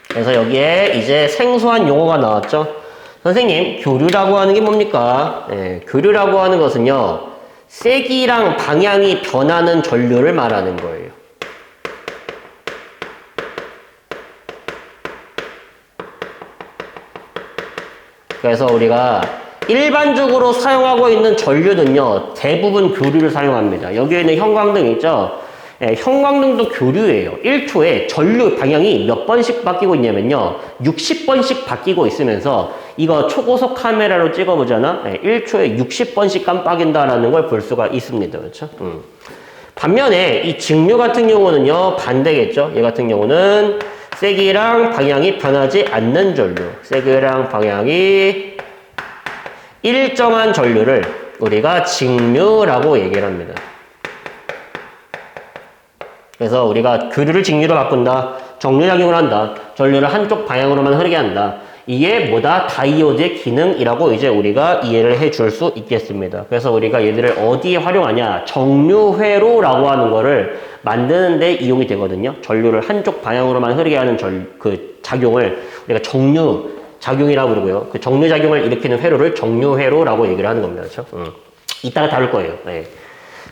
그래서 여기에 이제 생소한 용어가 나왔죠. 선생님, 교류라고 하는 게 뭡니까? 교류라고 하는 것은요. 세기랑 방향이 변하는 전류를 말하는 거예요. 그래서 우리가 일반적으로 사용하고 있는 전류는요, 대부분 교류를 사용합니다. 여기에 있는 형광등 있죠? 예, 형광등도 교류예요. 1초에 전류 방향이 몇 번씩 바뀌고 있냐면요, 60번씩 바뀌고 있으면서 이거 초고속 카메라로 찍어보잖아? 예, 1초에 60번씩 깜빡인다라는 걸 볼 수가 있습니다. 그렇죠? 반면에 이 직류 같은 경우는요, 반대겠죠? 얘 같은 경우는 세기랑 방향이 변하지 않는 전류, 세기랑 방향이 일정한 전류를 우리가 직류라고 얘기를 합니다. 그래서 우리가 교류를 직류로 바꾼다, 정류작용을 한다, 전류를 한쪽 방향으로만 흐르게 한다. 이게 뭐다? 다이오드의 기능이라고 이제 우리가 이해를 해줄 수 있겠습니다. 그래서 우리가 얘들을 어디에 활용하냐? 정류회로라고 하는 거를 만드는 데 이용이 되거든요. 전류를 한쪽 방향으로만 흐르게 하는 그 작용을 우리가 정류 작용이라고 부르고요. 그 정류작용을 일으키는 회로를 정류회로라고 얘기를 하는 겁니다. 그렇죠? 이따가 다룰 거예요. 네.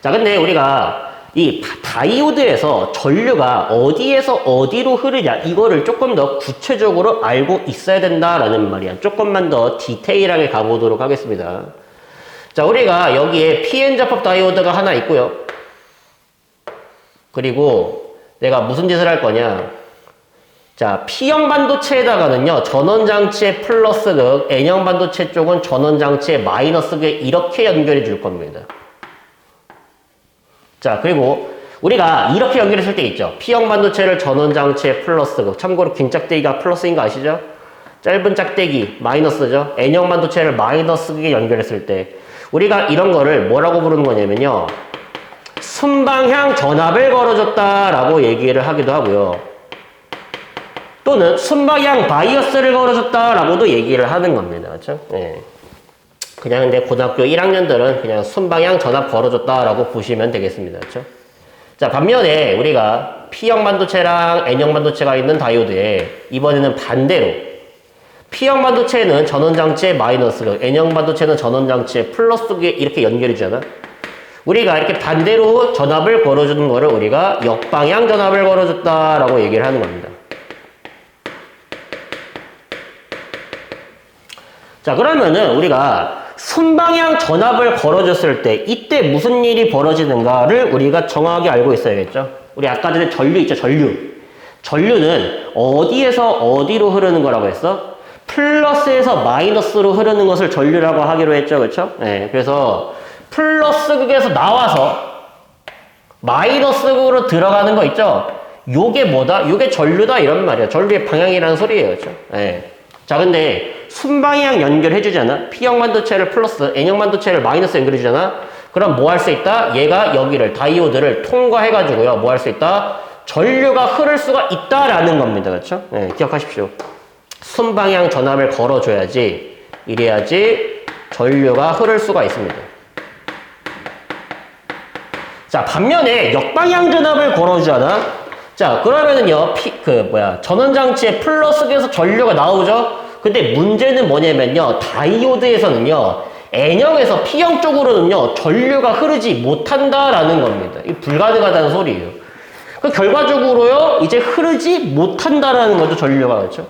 자, 근데 우리가 이 다이오드에서 전류가 어디에서 어디로 흐르냐, 이거를 조금 더 구체적으로 알고 있어야 된다라는 말이야. 조금만 더 디테일하게 가보도록 하겠습니다. 자, 우리가 여기에 PN접합 다이오드가 하나 있고요. 그리고 내가 무슨 짓을 할 거냐. 자, P형 반도체에다가는요, 전원장치의 플러스 극, N형 반도체 쪽은 전원장치의 마이너스 극, 이렇게 연결해 줄 겁니다. 자, 그리고 우리가 이렇게 연결했을 때 있죠. P형 반도체를 전원장치의 플러스 극, 참고로 긴 짝대기가 플러스인 거 아시죠? 짧은 짝대기 마이너스죠. N형 반도체를 마이너스 극에 연결했을 때 우리가 이런 거를 뭐라고 부르는 거냐면요, 순방향 전압을 걸어줬다라고 얘기를 하기도 하고요. 또는 순방향 바이어스를 걸어줬다라고도 얘기를 하는 겁니다. 그렇죠? 네. 그냥 근데 고등학교 1학년들은 그냥 순방향 전압 걸어줬다라고 보시면 되겠습니다. 그렇죠? 자, 반면에 우리가 P형 반도체랑 N형 반도체가 있는 다이오드에 이번에는 반대로 P형 반도체는 전원장치의 마이너스극, N형 반도체는 전원장치의 플러스극에 이렇게 연결이잖아. 우리가 이렇게 반대로 전압을 걸어주는 거를 우리가 역방향 전압을 걸어줬다라고 얘기를 하는 겁니다. 자, 그러면은 우리가 순방향 전압을 걸어줬을 때 이때 무슨 일이 벌어지는가를 우리가 정확하게 알고 있어야겠죠. 우리 아까 전에 전류 있죠, 전류. 전류는 어디에서 어디로 흐르는 거라고 했어? 플러스에서 마이너스로 흐르는 것을 전류라고 하기로 했죠, 그렇죠? 네, 그래서 플러스 극에서 나와서 마이너스 극으로 들어가는 거 있죠? 요게 뭐다? 요게 전류다 이런 말이야. 전류의 방향이라는 소리예요, 그렇죠? 네. 자, 근데 순방향 연결해주잖아. P형 반도체를 플러스, N형 반도체를 마이너스 연결해주잖아. 그럼 뭐 할 수 있다? 얘가 여기를, 다이오드를 통과해가지고요. 뭐 할 수 있다? 전류가 흐를 수가 있다라는 겁니다. 그렇죠? 네, 기억하십시오. 순방향 전압을 걸어줘야지, 이래야지 전류가 흐를 수가 있습니다. 자, 반면에 역방향 전압을 걸어주잖아. 자, 그러면은요, 전원장치의 플러스에서 전류가 나오죠? 근데 문제는 뭐냐면요, 다이오드에서는요, N형에서 P형 쪽으로는요, 전류가 흐르지 못한다라는 겁니다. 이게 불가능하다는 소리예요. 그 결과적으로요, 이제 흐르지 못한다라는 거죠, 전류가. 그렇죠?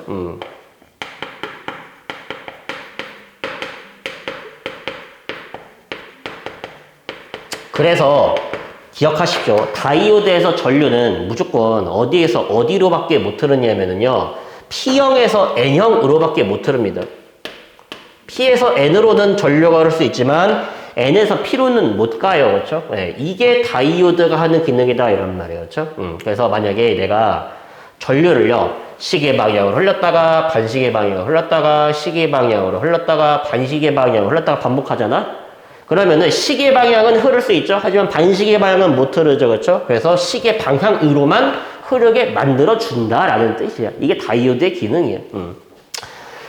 그래서 기억하십시오. 다이오드에서 전류는 무조건 어디에서 어디로밖에 못 흐르냐면요, P형에서 N형으로밖에 못 흐릅니다. P에서 N으로는 전류가 흐를 수 있지만 N에서 P로는 못 가요. 그렇죠? 네, 이게 다이오드가 하는 기능이다 이런 말이에요. 그렇죠? 그래서 만약에 내가 전류를요, 시계 방향으로 흘렸다가 반시계 방향으로 흘렀다가 시계 방향으로 흘렀다가 반시계 방향으로 흘렀다가 반복하잖아. 그러면은 시계 방향은 흐를 수 있죠. 하지만 반시계 방향은 못 흐르죠. 그렇죠? 그래서 시계 방향으로만 흐르게 만들어 준다라는 뜻이야. 이게 다이오드의 기능이에요.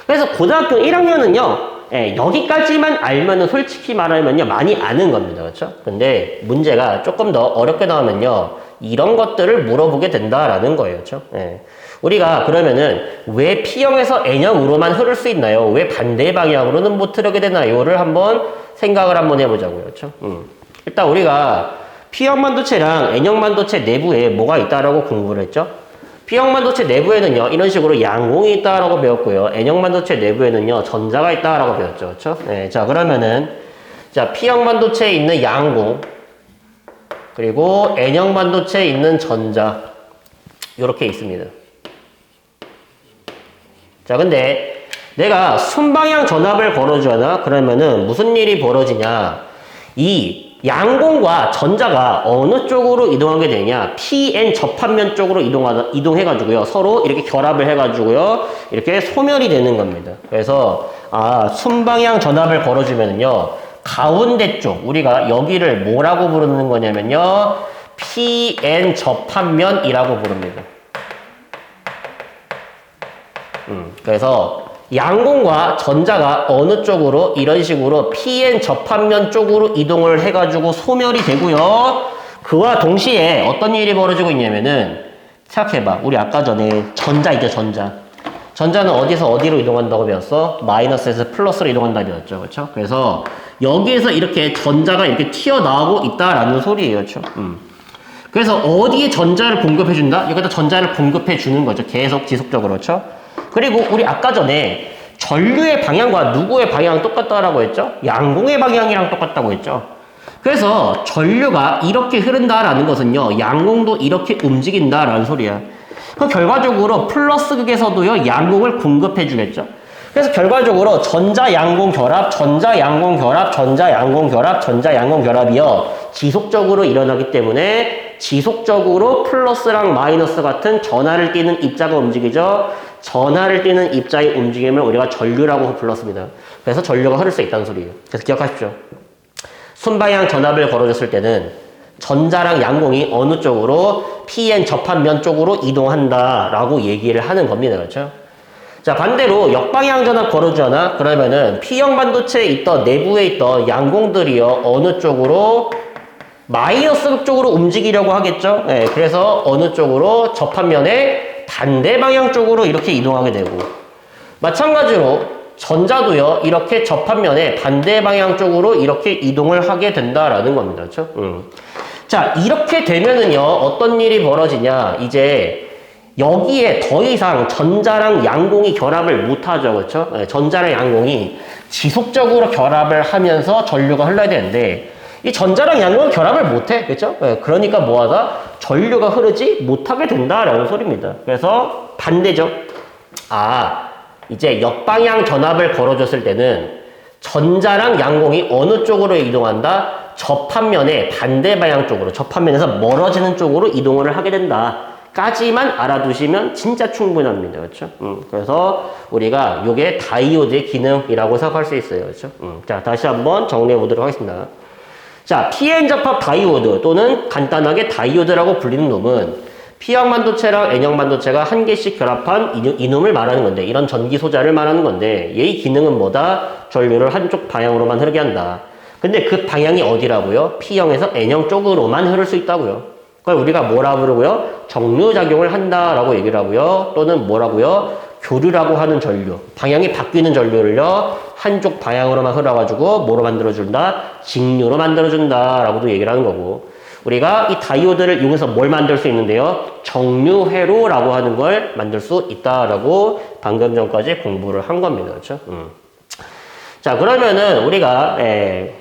그래서 고등학교 1학년은요, 예, 여기까지만 알면은 솔직히 말하면요, 많이 아는 겁니다. 그렇죠? 근데 문제가 조금 더 어렵게 나오면요, 이런 것들을 물어보게 된다라는 거예요. 그렇죠? 예. 우리가 그러면은 왜 P형에서 N형으로만 흐를 수 있나요? 왜 반대 방향으로는 못 흐르게 되나요?를 한번 생각을 한번 해보자고요. 그렇죠? 일단 우리가 P형 반도체랑 N형 반도체 내부에 뭐가 있다라고 공부를 했죠? P형 반도체 내부에는요, 이런 식으로 양공이 있다라고 배웠고요. N형 반도체 내부에는요, 전자가 있다라고 배웠죠. 그렇죠? 네, 자, 그러면은, 자, P형 반도체에 있는 양공, 그리고 N형 반도체에 있는 전자, 요렇게 있습니다. 자, 근데 내가 순방향 전압을 걸어주잖아? 그러면은 무슨 일이 벌어지냐? 이 양공과 전자가 어느 쪽으로 이동하게 되냐? PN 접합면 쪽으로 이동해가지고요. 서로 이렇게 결합을 해가지고요. 이렇게 소멸이 되는 겁니다. 그래서, 순방향 전압을 걸어주면요. 가운데 쪽, 우리가 여기를 뭐라고 부르는 거냐면요. PN 접합면이라고 부릅니다. 그래서 양공과 전자가 어느 쪽으로 이런 식으로 PN 접합면 쪽으로 이동을 해가지고 소멸이 되고요. 그와 동시에 어떤 일이 벌어지고 있냐면은 생각해봐. 우리 아까 전에 전자 있죠, 전자. 전자는 어디서 어디로 이동한다고 배웠어? 마이너스에서 플러스로 이동한다고 배웠죠. 그렇죠? 그래서 여기에서 이렇게 전자가 이렇게 튀어나오고 있다라는 소리예요. 그렇죠? 그래서 어디에 전자를 공급해준다? 여기다 전자를 공급해주는 거죠. 계속 지속적으로. 그렇죠? 그리고 우리 아까 전에 전류의 방향과 누구의 방향은 똑같다라고 했죠? 양공의 방향이랑 똑같다고 했죠? 그래서 전류가 이렇게 흐른다라는 것은요, 양공도 이렇게 움직인다라는 소리야. 그럼 결과적으로 플러스 극에서도요, 양공을 공급해 주겠죠? 그래서 결과적으로 전자-양공 결합, 전자-양공 결합, 전자-양공 결합, 전자-양공 결합이요, 지속적으로 일어나기 때문에 지속적으로 플러스랑 마이너스 같은 전하를 띠는 입자가 움직이죠? 전하를 띠는 입자의 움직임을 우리가 전류라고 불렀습니다. 그래서 전류가 흐를 수 있다는 소리예요. 그래서 기억하십시오. 순방향 전압을 걸어줬을 때는 전자랑 양공이 어느 쪽으로 PN 접합면 쪽으로 이동한다라고 얘기를 하는 겁니다. 그렇죠? 자, 반대로 역방향 전압 걸어주잖아? 그러면은 P형 반도체에 있던 내부에 있던 양공들이요, 어느 쪽으로 마이너스 극 쪽으로 움직이려고 하겠죠? 네, 그래서 어느 쪽으로 접합면에 반대 방향 쪽으로 이렇게 이동하게 되고, 마찬가지로 전자도요, 이렇게 접합면에 반대 방향 쪽으로 이렇게 이동을 하게 된다라는 겁니다. 그렇죠? 자, 이렇게 되면은요, 어떤 일이 벌어지냐? 이제 여기에 더 이상 전자랑 양공이 결합을 못하죠. 그렇죠? 네, 전자랑 양공이 지속적으로 결합을 하면서 전류가 흘러야 되는데, 이 전자랑 양공은 결합을 못해. 그렇죠? 네, 그러니까 뭐하다? 전류가 흐르지 못하게 된다라는 소리입니다. 그래서 반대죠. 이제 역방향 전압을 걸어줬을 때는 전자랑 양공이 어느 쪽으로 이동한다? 접합면의 반대 방향 쪽으로, 접합면에서 멀어지는 쪽으로 이동을 하게 된다. 까지만 알아두시면 진짜 충분합니다. 그렇죠? 그래서 우리가 이게 다이오드의 기능이라고 생각할 수 있어요. 그렇죠? 자, 다시 한번 정리해 보도록 하겠습니다. 자, PN 접합 다이오드 또는 간단하게 다이오드라고 불리는 놈은 P형 반도체랑 N형 반도체가 한 개씩 결합한 이놈을 말하는 건데, 이런 전기 소자를 말하는 건데, 얘의 기능은 뭐다? 전류를 한쪽 방향으로만 흐르게 한다. 근데 그 방향이 어디라고요? P형에서 N형 쪽으로만 흐를 수 있다고요. 그걸 우리가 뭐라 부르고요? 정류작용을 한다라고 얘기를 하고요. 또는 뭐라고요? 교류라고 하는 전류. 방향이 바뀌는 전류를요, 한쪽 방향으로만 흘러가지고 뭐로 만들어준다? 직류로 만들어준다라고도 얘기를 하는 거고, 우리가 이 다이오드를 이용해서 뭘 만들 수 있는데요? 정류회로라고 하는 걸 만들 수 있다라고 방금 전까지 공부를 한 겁니다. 그렇죠? 자, 그러면은 우리가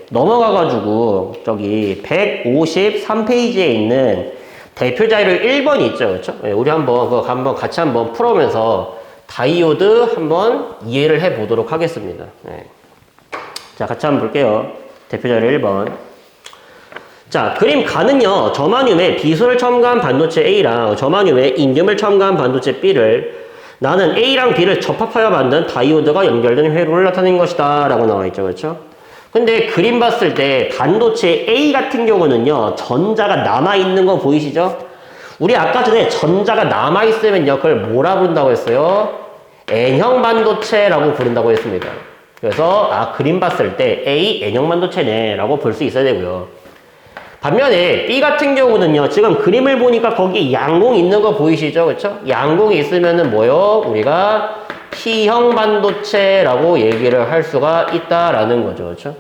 넘어가가지고 저기 153페이지에 있는 대표 자료 1번이 있죠. 그렇죠? 우리 한번 같이 한번 풀어오면서 다이오드 한번 이해를 해 보도록 하겠습니다. 자, 같이 한번 볼게요. 대표 자료 1번. 자, 그림 가는요, 저마늄에 비소를 첨가한 반도체 A랑 저마늄에 인듐을 첨가한 반도체 B를 나는 A랑 B를 접합하여 만든 다이오드가 연결된 회로를 나타낸 것이다 라고 나와 있죠. 그렇죠? 근데 그림 봤을 때 반도체 A 같은 경우는요, 전자가 남아있는 거 보이시죠? 우리 아까 전에 전자가 남아있으면요, 그걸 뭐라 부른다고 했어요? N형 반도체라고 부른다고 했습니다. 그래서 그림 봤을 때 A, N형 반도체네 라고 볼 수 있어야 되고요. 반면에 B 같은 경우는요, 지금 그림을 보니까 거기 양공이 있는 거 보이시죠? 그렇죠? 양공이 있으면은 뭐요? 우리가 P형 반도체라고 얘기를 할 수가 있다라는 거죠. 그렇죠?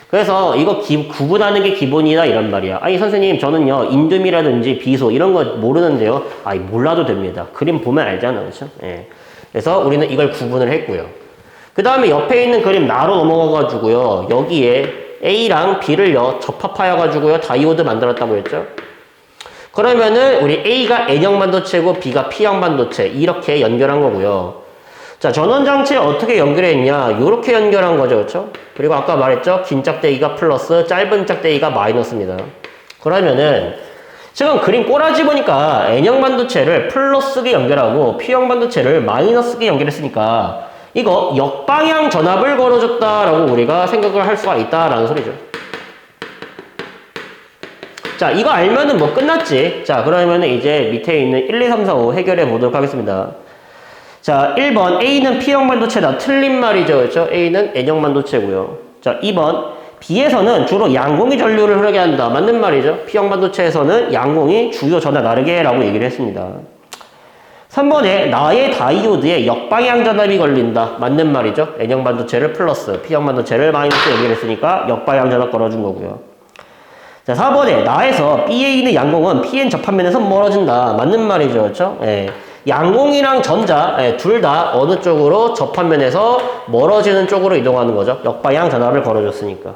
그래서 이거 구분하는 게 기본이다 이런 말이야. 아니 선생님 저는요 인둠이라든지 비소 이런 거 모르는데요. 아니 몰라도 됩니다. 그림 보면 알잖아, 그렇죠? 예. 그래서 우리는 이걸 구분을 했고요. 그 다음에 옆에 있는 그림 나로 넘어가가지고요. 여기에 A랑 B를요 접합하여가지고요 다이오드 만들었다고 했죠. 그러면은 우리 A가 N형 반도체고 B가 P형 반도체 이렇게 연결한 거고요. 자, 전원장치에 어떻게 연결했냐? 이렇게 연결한 거죠, 그렇죠? 그리고 아까 말했죠? 긴 짝대기가 플러스, 짧은 짝대기가 마이너스입니다. 그러면은 지금 그림 꼬라지 보니까 N형 반도체를 플러스게 연결하고 P형 반도체를 마이너스게 연결했으니까 이거 역방향 전압을 걸어줬다라고 우리가 생각을 할 수가 있다라는 소리죠. 자, 이거 알면은 뭐 끝났지. 자, 그러면은 이제 밑에 있는 1, 2, 3, 4, 5 해결해 보도록 하겠습니다. 자, 1번 A는 P형 반도체다. 틀린 말이죠. 그렇죠? A는 N형 반도체고요. 자, 2번 B에서는 주로 양공이 전류를 흐르게 한다. 맞는 말이죠. P형 반도체에서는 양공이 주요 전하 나르게 라고 얘기를 했습니다. 3번에 나의 다이오드에 역방향 전압이 걸린다. 맞는 말이죠. N형 반도체를 플러스, P형 반도체를 마이너스 얘기했으니까 역방향 전압 걸어준 거고요. 자, 4번에 나에서 B에 있는 양공은 PN 접합면에서 멀어진다. 맞는 말이죠. 그렇죠? 예. 양공이랑 전자 둘 다 어느 쪽으로 접합면에서 멀어지는 쪽으로 이동하는 거죠. 역방향 전압을 걸어줬으니까.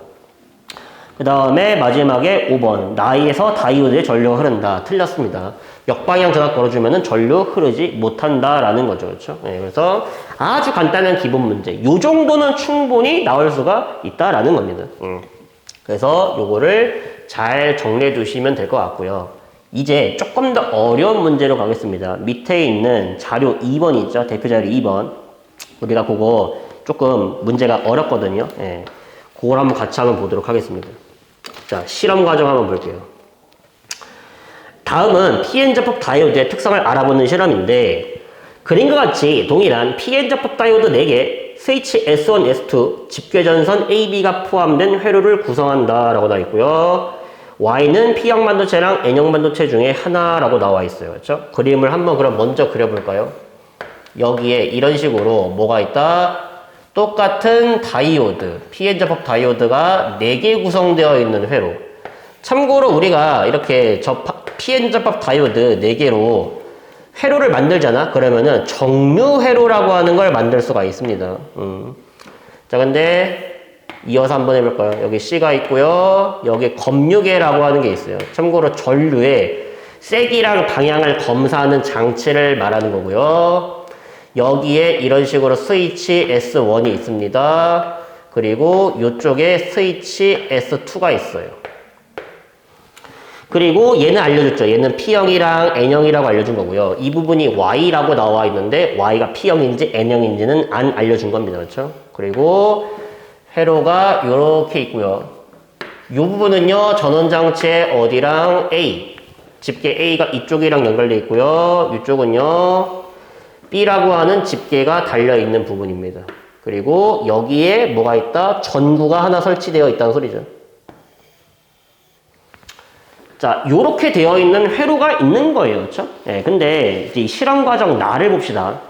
그 다음에 마지막에 5번 나에서 다이오드에 전류가 흐른다. 틀렸습니다. 역방향 전압 걸어주면은 전류 흐르지 못한다라는 거죠. 그렇죠? 네, 그래서 아주 간단한 기본 문제. 요 정도는 충분히 나올 수가 있다라는 겁니다. 그래서 요거를 잘 정리해 두시면 될 것 같고요. 이제 조금 더 어려운 문제로 가겠습니다. 밑에 있는 자료 2번 있죠? 대표 자료 2번. 우리가 그거 조금 문제가 어렵거든요. 예. 그걸 한번 같이 한번 보도록 하겠습니다. 자, 실험 과정 한번 볼게요. 다음은 PN 접합 다이오드의 특성을 알아보는 실험인데 그림과 같이 동일한 PN 접합 다이오드 4개, 스위치 S1, S2, 집계전선 AB가 포함된 회로를 구성한다 라고 나와 있고요. Y는 P형 반도체랑 N형 반도체 중에 하나라고 나와 있어요. 그렇죠? 그림을 한번 그럼 먼저 그려볼까요? 여기에 이런 식으로 뭐가 있다? 똑같은 다이오드, PN 접합 다이오드가 4개 구성되어 있는 회로. 참고로 우리가 이렇게 PN 접합 다이오드 4개로 회로를 만들잖아? 그러면은 정류 회로라고 하는 걸 만들 수가 있습니다. 자, 근데 이어서 한번 해볼까요? 여기 C가 있고요. 여기 검유계라고 하는 게 있어요. 참고로 전류의 세기랑 방향을 검사하는 장치를 말하는 거고요. 여기에 이런 식으로 스위치 S1이 있습니다. 그리고 이쪽에 스위치 S2가 있어요. 그리고 얘는 알려줬죠. 얘는 P형이랑 N형이라고 알려준 거고요. 이 부분이 Y라고 나와 있는데 Y가 P형인지 N형인지는 안 알려준 겁니다. 그렇죠? 그리고 회로가 이렇게 있고요. 이 부분은요. 전원장치의 어디랑 A, 집게 A가 이쪽이랑 연결되어 있고요. 이쪽은요. B라고 하는 집게가 달려있는 부분입니다. 그리고 여기에 뭐가 있다? 전구가 하나 설치되어 있다는 소리죠. 자, 요렇게 되어 있는 회로가 있는 거예요. 그렇죠? 네, 근데 이제 실험 과정 나를 봅시다.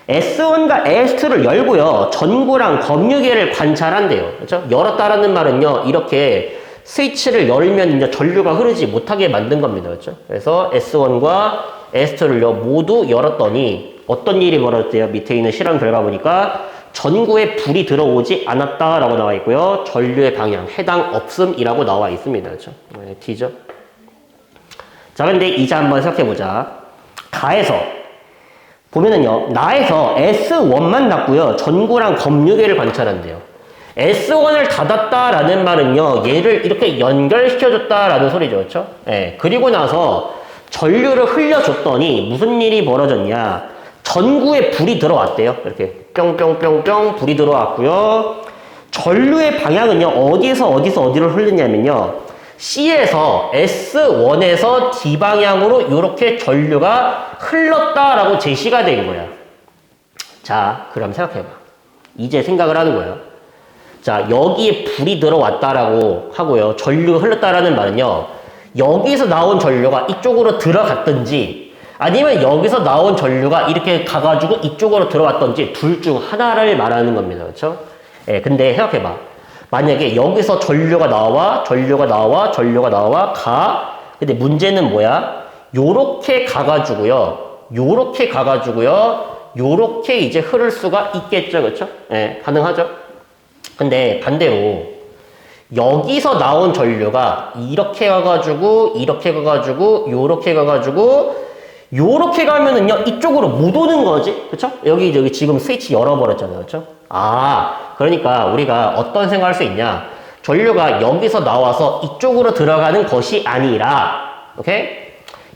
S1과 S2를 열고요. 전구랑 검유계를 관찰한대요. 그렇죠? 열었다라는 말은요. 이렇게 스위치를 열면 이제 전류가 흐르지 못하게 만든 겁니다. 그렇죠? 그래서 S1과 S2를요. 모두 열었더니 어떤 일이 벌어졌대요? 밑에 있는 실험 결과 보니까 전구에 불이 들어오지 않았다라고 나와 있고요. 전류의 방향 해당 없음이라고 나와 있습니다. 그렇죠? 네, T죠. 자, 근데 이제 한번 생각해보자. 가에서 보면은요, 나에서 S1만 닫고요, 전구랑 검유계를 관찰한대요. S1을 닫았다라는 말은요, 얘를 이렇게 연결시켜줬다라는 소리죠. 그렇죠? 예. 그리고 나서 전류를 흘려줬더니 무슨 일이 벌어졌냐. 전구에 불이 들어왔대요. 이렇게 뿅뿅뿅뿅 불이 들어왔고요. 전류의 방향은요, 어디를 흐르냐면요, C에서 S1에서 D 방향으로 이렇게 전류가 흘렀다라고 제시가 된 거야. 자, 그럼 생각해봐. 이제 생각을 하는 거예요. 자, 여기에 불이 들어왔다라고 하고요. 전류가 흘렀다라는 말은요. 여기서 나온 전류가 이쪽으로 들어갔든지 아니면 여기서 나온 전류가 이렇게 가가지고 이쪽으로 들어왔든지 둘 중 하나를 말하는 겁니다. 그렇죠? 예, 근데 생각해봐. 만약에 여기서 전류가 나와, 전류가 나와, 전류가 나와, 가. 근데 문제는 뭐야? 요렇게 가가지고요. 요렇게 가가지고요. 요렇게 이제 흐를 수가 있겠죠. 그렇죠? 예, 가능하죠? 근데 반대로 여기서 나온 전류가 이렇게 가가지고 이렇게 가가지고 요렇게 가가지고 요렇게 가면은요 이쪽으로 못 오는 거지. 그쵸? 여기 지금 스위치 열어버렸잖아요. 그쵸? 아, 그러니까 우리가 어떤 생각할 수 있냐. 전류가 여기서 나와서 이쪽으로 들어가는 것이 아니라, 오케이?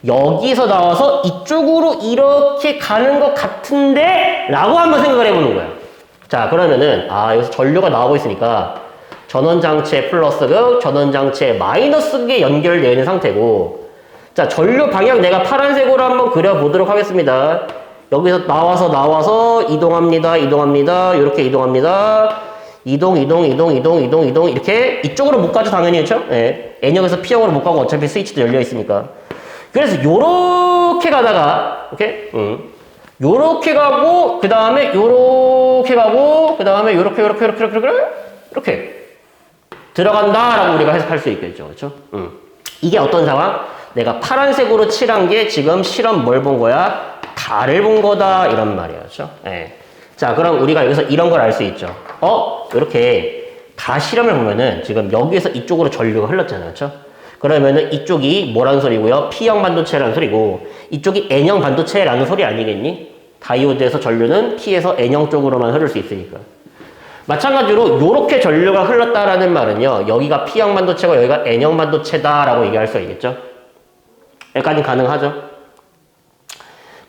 여기서 나와서 이쪽으로 이렇게 가는 것 같은데? 라고 한번 생각을 해보는 거야. 자, 그러면은, 아, 여기서 전류가 나오고 있으니까 전원장치의 플러스극, 전원장치의 마이너스극에 연결되어 있는 상태고, 자, 전류 방향 내가 파란색으로 한번 그려보도록 하겠습니다. 여기서 나와서 이동합니다. 이렇게 이동합니다. 이동 이렇게 이쪽으로 못 가죠 당연히. 그렇죠? 예. N형에서 P형으로 못 가고 어차피 스위치도 열려 있으니까. 그래서 요렇게 가다가 이렇게 요렇게 가고 그다음에 요렇게 가고 그다음에 요렇게 들어간다라고 우리가 해석할 수 있겠죠. 그렇죠? 이게 어떤 상황? 내가 파란색으로 칠한 게 지금 실험 뭘 본 거야? 달을 본 거다 이런 말이에요. 그렇죠? 예. 자, 그럼 우리가 여기서 이런 걸 알 수 있죠. 이렇게 다 실험을 보면은 지금 여기에서 이쪽으로 전류가 흘렀잖아요. 그렇죠? 그러면은 이쪽이 뭐라는 소리고요? P형 반도체라는 소리고 이쪽이 N형 반도체라는 소리 아니겠니? 다이오드에서 전류는 P에서 N형 쪽으로만 흐를 수 있으니까. 마찬가지로 이렇게 전류가 흘렀다라는 말은요. 여기가 P형 반도체고 여기가 N형 반도체다라고 얘기할 수 있겠죠. 여기까지 가능하죠.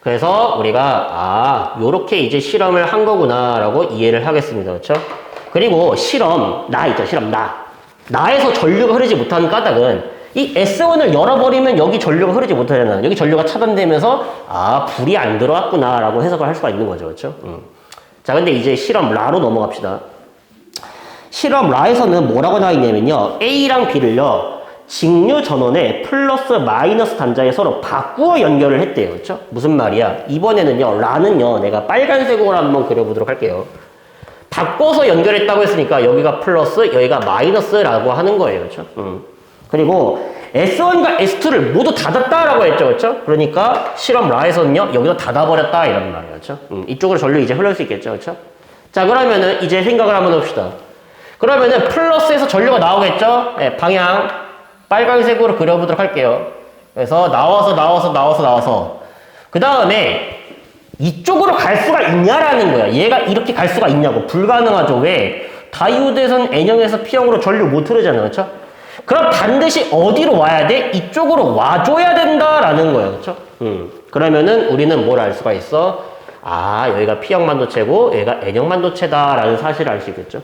그래서 우리가 요렇게 이제 실험을 한 거구나라고 이해를 하겠습니다. 그렇죠? 그리고 나 있죠. 나에서 전류가 흐르지 못하는 까닭은 이 S1을 열어버리면 여기 전류가 흐르지 못하잖아. 여기 전류가 차단되면서 불이 안 들어왔구나라고 해석을 할 수가 있는 거죠. 그렇죠? 자, 근데 이제 실험 라로 넘어갑시다. 실험 라에서는 뭐라고 나와 있냐면요. A랑 B를요. 직류 전원의 플러스 마이너스 단자에 서로 바꾸어 연결을 했대요. 그렇죠? 무슨 말이야? 이번에는요. 라는요. 내가 빨간색으로 한번 그려보도록 할게요. 바꿔서 연결했다고 했으니까 여기가 플러스, 여기가 마이너스라고 하는 거예요. 그렇죠? 그리고 S1과 S2를 모두 닫았다라고 했죠. 그렇죠? 그러니까 실험 라에서는요. 여기서 닫아버렸다 이런 말이에요. 그렇죠? 이쪽으로 전류 이제 흘릴 수 있겠죠. 그렇죠? 자, 그러면은 이제 생각을 한번 해봅시다. 그러면은 플러스에서 전류가 나오겠죠? 네, 방향 빨간색으로 그려보도록 할게요. 그래서 나와서 그 다음에 이쪽으로 갈 수가 있냐라는 거야. 얘가 이렇게 갈 수가 있냐고. 불가능하죠. 왜? 다이오드에서는 N형에서 P형으로 전류 못 흐르잖아요. 그렇죠? 그럼 반드시 어디로 와야 돼? 이쪽으로 와줘야 된다라는 거예요. 그렇죠? 그러면은 우리는 뭘 알 수가 있어? 여기가 P형 반도체고 여기가 N형 반도체다라는 사실을 알 수 있겠죠.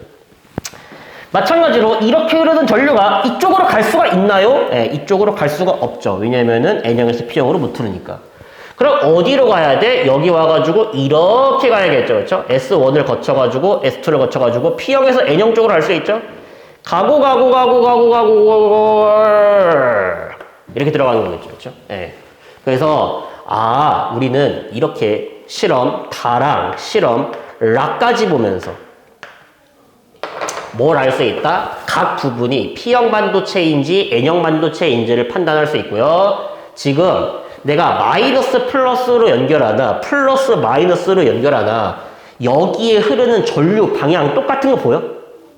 마찬가지로 이렇게 흐르는 전류가 이쪽으로 갈 수가 있나요? 네, 이쪽으로 갈 수가 없죠. 왜냐면은 N형에서 P형으로 못 흐르니까. 그럼 어디로 가야 돼? 여기 와가지고 이렇게 가야겠죠. 그렇죠? S1을 거쳐가지고 S2를 거쳐가지고 P형에서 N형 쪽으로 갈 수 있죠? 가고 이렇게 들어가는 거겠죠. 그렇죠? 네. 그래서 우리는 이렇게 실험 다랑 실험 라까지 보면서 뭘 알 수 있다? 각 부분이 P형 반도체인지 N형 반도체인지를 판단할 수 있고요. 지금 내가 마이너스 플러스로 연결하나 플러스 마이너스로 연결하나 여기에 흐르는 전류 방향 똑같은 거 보여?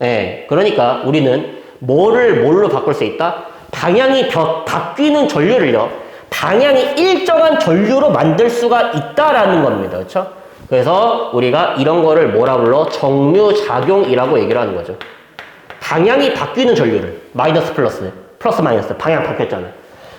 네, 그러니까 우리는 뭘로 바꿀 수 있다? 방향이 바뀌는 전류를요. 방향이 일정한 전류로 만들 수가 있다라는 겁니다. 그렇죠? 그래서 우리가 이런 거를 뭐라 불러? 정류작용이라고 얘기를 하는 거죠. 방향이 바뀌는 전류를 마이너스 플러스 마이너스 방향 바뀌었잖아.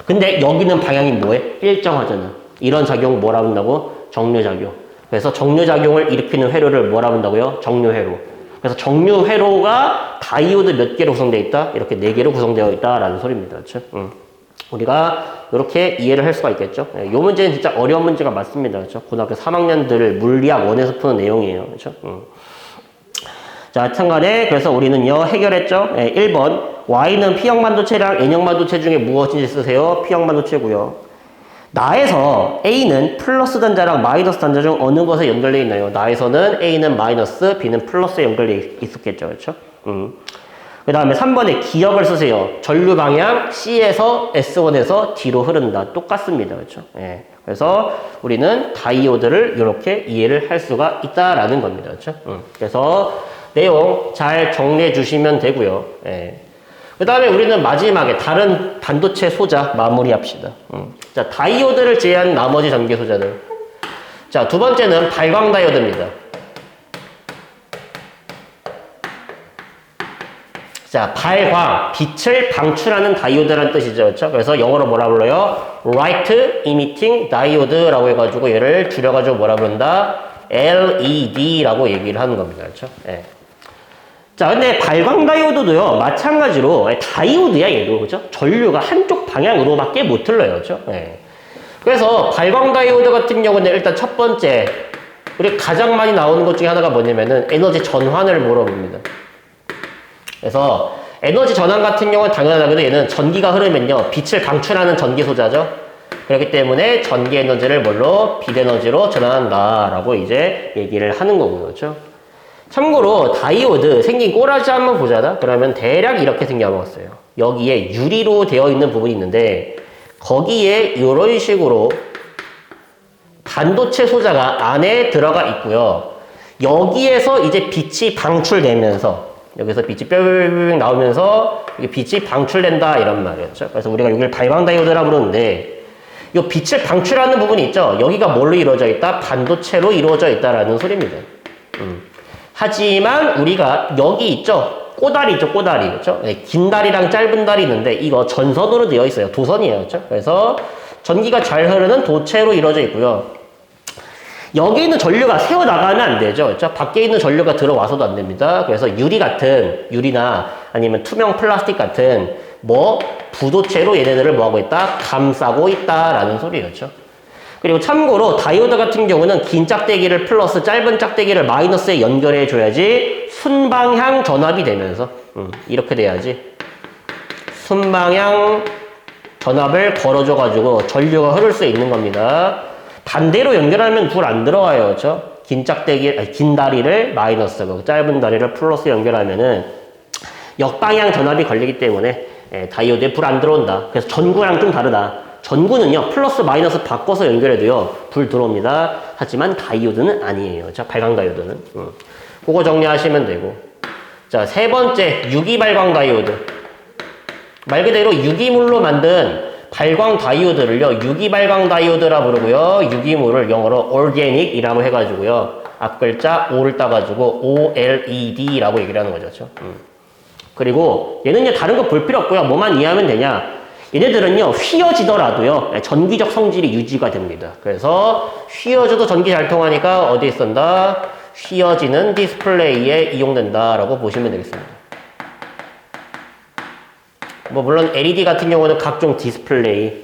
근데 여기는 방향이 뭐해? 일정하잖아. 이런 작용 뭐라 한다고? 정류작용. 그래서 정류작용을 일으키는 회로를 뭐라 한다고요? 정류회로. 그래서 정류회로가 다이오드 몇 개로 구성되어 있다? 이렇게 4개로 구성되어 있다라는 소리입니다. 그렇죠? 우리가 이렇게 이해를 할 수가 있겠죠. 이 문제는 진짜 어려운 문제가 맞습니다. 그렇죠? 고등학교 3학년들 물리학 1에서 푸는 내용이에요. 그렇죠? 자, 하여튼간에 그래서 우리는요 해결했죠. 1번 Y는 P형 반도체랑 N형 반도체 중에 무엇인지 쓰세요. P형 반도체고요. 나에서 A는 플러스 단자랑 마이너스 단자 중 어느 것에 연결되어 있나요? 나에서는 A는 마이너스, B는 플러스에 연결되어 있었겠죠. 그렇죠? 그 다음에 3번에 기역을 쓰세요. 전류 방향 C에서 S1에서 D로 흐른다. 똑같습니다. 그렇죠? 예. 그래서 우리는 다이오드를 이렇게 이해를 할 수가 있다라는 겁니다. 그렇죠? 그래서 내용 잘 정리해 주시면 되고요. 예. 그 다음에 우리는 마지막에 다른 반도체 소자 마무리합시다. 자, 다이오드를 제외한 나머지 전기 소자들. 자, 두 번째는 발광 다이오드입니다. 자, 발광, 빛을 방출하는 다이오드라는 뜻이죠. 그렇죠? 그래서 영어로 뭐라 불러요? Light Emitting Diode라고 해가지고 얘를 줄여가지고 뭐라 부른다? LED라고 얘기를 하는 겁니다. 그렇죠? 예. 자, 근데 발광 다이오드도요, 마찬가지로 다이오드야, 얘도. 그죠? 전류가 한쪽 방향으로밖에 못 흘러요. 그죠? 예. 그래서 발광 다이오드 같은 경우는 일단 첫 번째, 우리 가장 많이 나오는 것 중에 하나가 뭐냐면은 에너지 전환을 물어봅니다. 그래서 에너지 전환 같은 경우는 당연하게도 얘는 전기가 흐르면요, 빛을 방출하는 전기 소자죠. 그렇기 때문에 전기 에너지를 뭘로? 빛 에너지로 전환한다라고 이제 얘기를 하는 거고요. 그렇죠? 참고로 다이오드 생긴 꼬라지 한번 보자다. 그러면 대략 이렇게 생겨먹었어요. 여기에 유리로 되어 있는 부분이 있는데 거기에 이런 식으로 반도체 소자가 안에 들어가 있고요. 여기에서 이제 빛이 방출되면서 여기서 빛이 뿅뿅 나오면서 이게 빛이 방출된다 이런 말이었죠. 그래서 우리가 여기를 발광 다이오드라고 부르는데 이 빛을 방출하는 부분이 있죠. 여기가 뭘로 이루어져 있다? 반도체로 이루어져 있다라는 소리입니다. 하지만 우리가 여기 있죠. 꼬다리 있죠, 꼬다리. 그렇죠? 네, 긴 다리랑 짧은 다리 있는데 이거 전선으로 되어 있어요. 도선이에요. 그렇죠? 그래서 전기가 잘 흐르는 도체로 이루어져 있고요. 여기 있는 전류가 새어나가면 안 되죠. 그렇죠? 밖에 있는 전류가 들어와서도 안 됩니다. 그래서 유리나 아니면 투명 플라스틱 같은 부도체로 얘네들을 뭐하고 있다? 감싸고 있다라는 소리예요. 그렇죠? 그리고 참고로 다이오드 같은 경우는 긴 짝대기를 플러스 짧은 짝대기를 마이너스에 연결해 줘야지 순방향 전압이 되면서 이렇게 돼야지 순방향 전압을 걸어줘 가지고 전류가 흐를 수 있는 겁니다. 반대로 연결하면 불 안 들어와요. 그렇죠? 긴 다리를 마이너스고 짧은 다리를 플러스 연결하면은 역방향 전압이 걸리기 때문에 다이오드에 불 안 들어온다. 그래서 전구랑 좀 다르다. 전구는요, 플러스 마이너스 바꿔서 연결해도요, 불 들어옵니다. 하지만 다이오드는 아니에요. 자, 발광 다이오드는. 그거 정리하시면 되고. 자, 세 번째, 유기발광 다이오드. 말 그대로 유기물로 만든 발광 다이오드를요, 유기발광 다이오드라 부르고요, 유기물을 영어로 organic이라고 해가지고요, 앞글자 O를 따가지고 OLED라고 얘기를 하는 거죠. 그리고 얘는요, 다른 거 볼 필요 없고요, 뭐만 이해하면 되냐. 얘네들은요, 휘어지더라도요, 전기적 성질이 유지가 됩니다. 그래서 휘어져도 전기 잘 통하니까 어디에 쓴다? 휘어지는 디스플레이에 이용된다라고 보시면 되겠습니다. 물론 LED 같은 경우는 각종 디스플레이,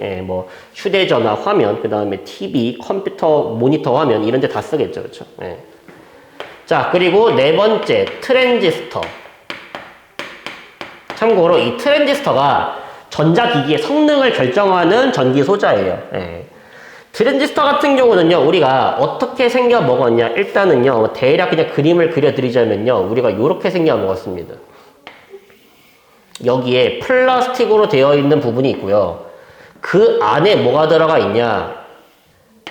휴대전화 화면, 그 다음에 TV, 컴퓨터, 모니터 화면 이런 데 다 쓰겠죠. 그렇죠? 자, 그리고 네 번째, 트랜지스터. 참고로 이 트랜지스터가 전자기기의 성능을 결정하는 전기 소자예요. 트랜지스터 같은 경우는요, 우리가 어떻게 생겨 먹었냐. 일단은요, 대략 그냥 그림을 그려드리자면요, 우리가 이렇게 생겨 먹었습니다. 여기에 플라스틱으로 되어 있는 부분이 있고요. 그 안에 뭐가 들어가 있냐.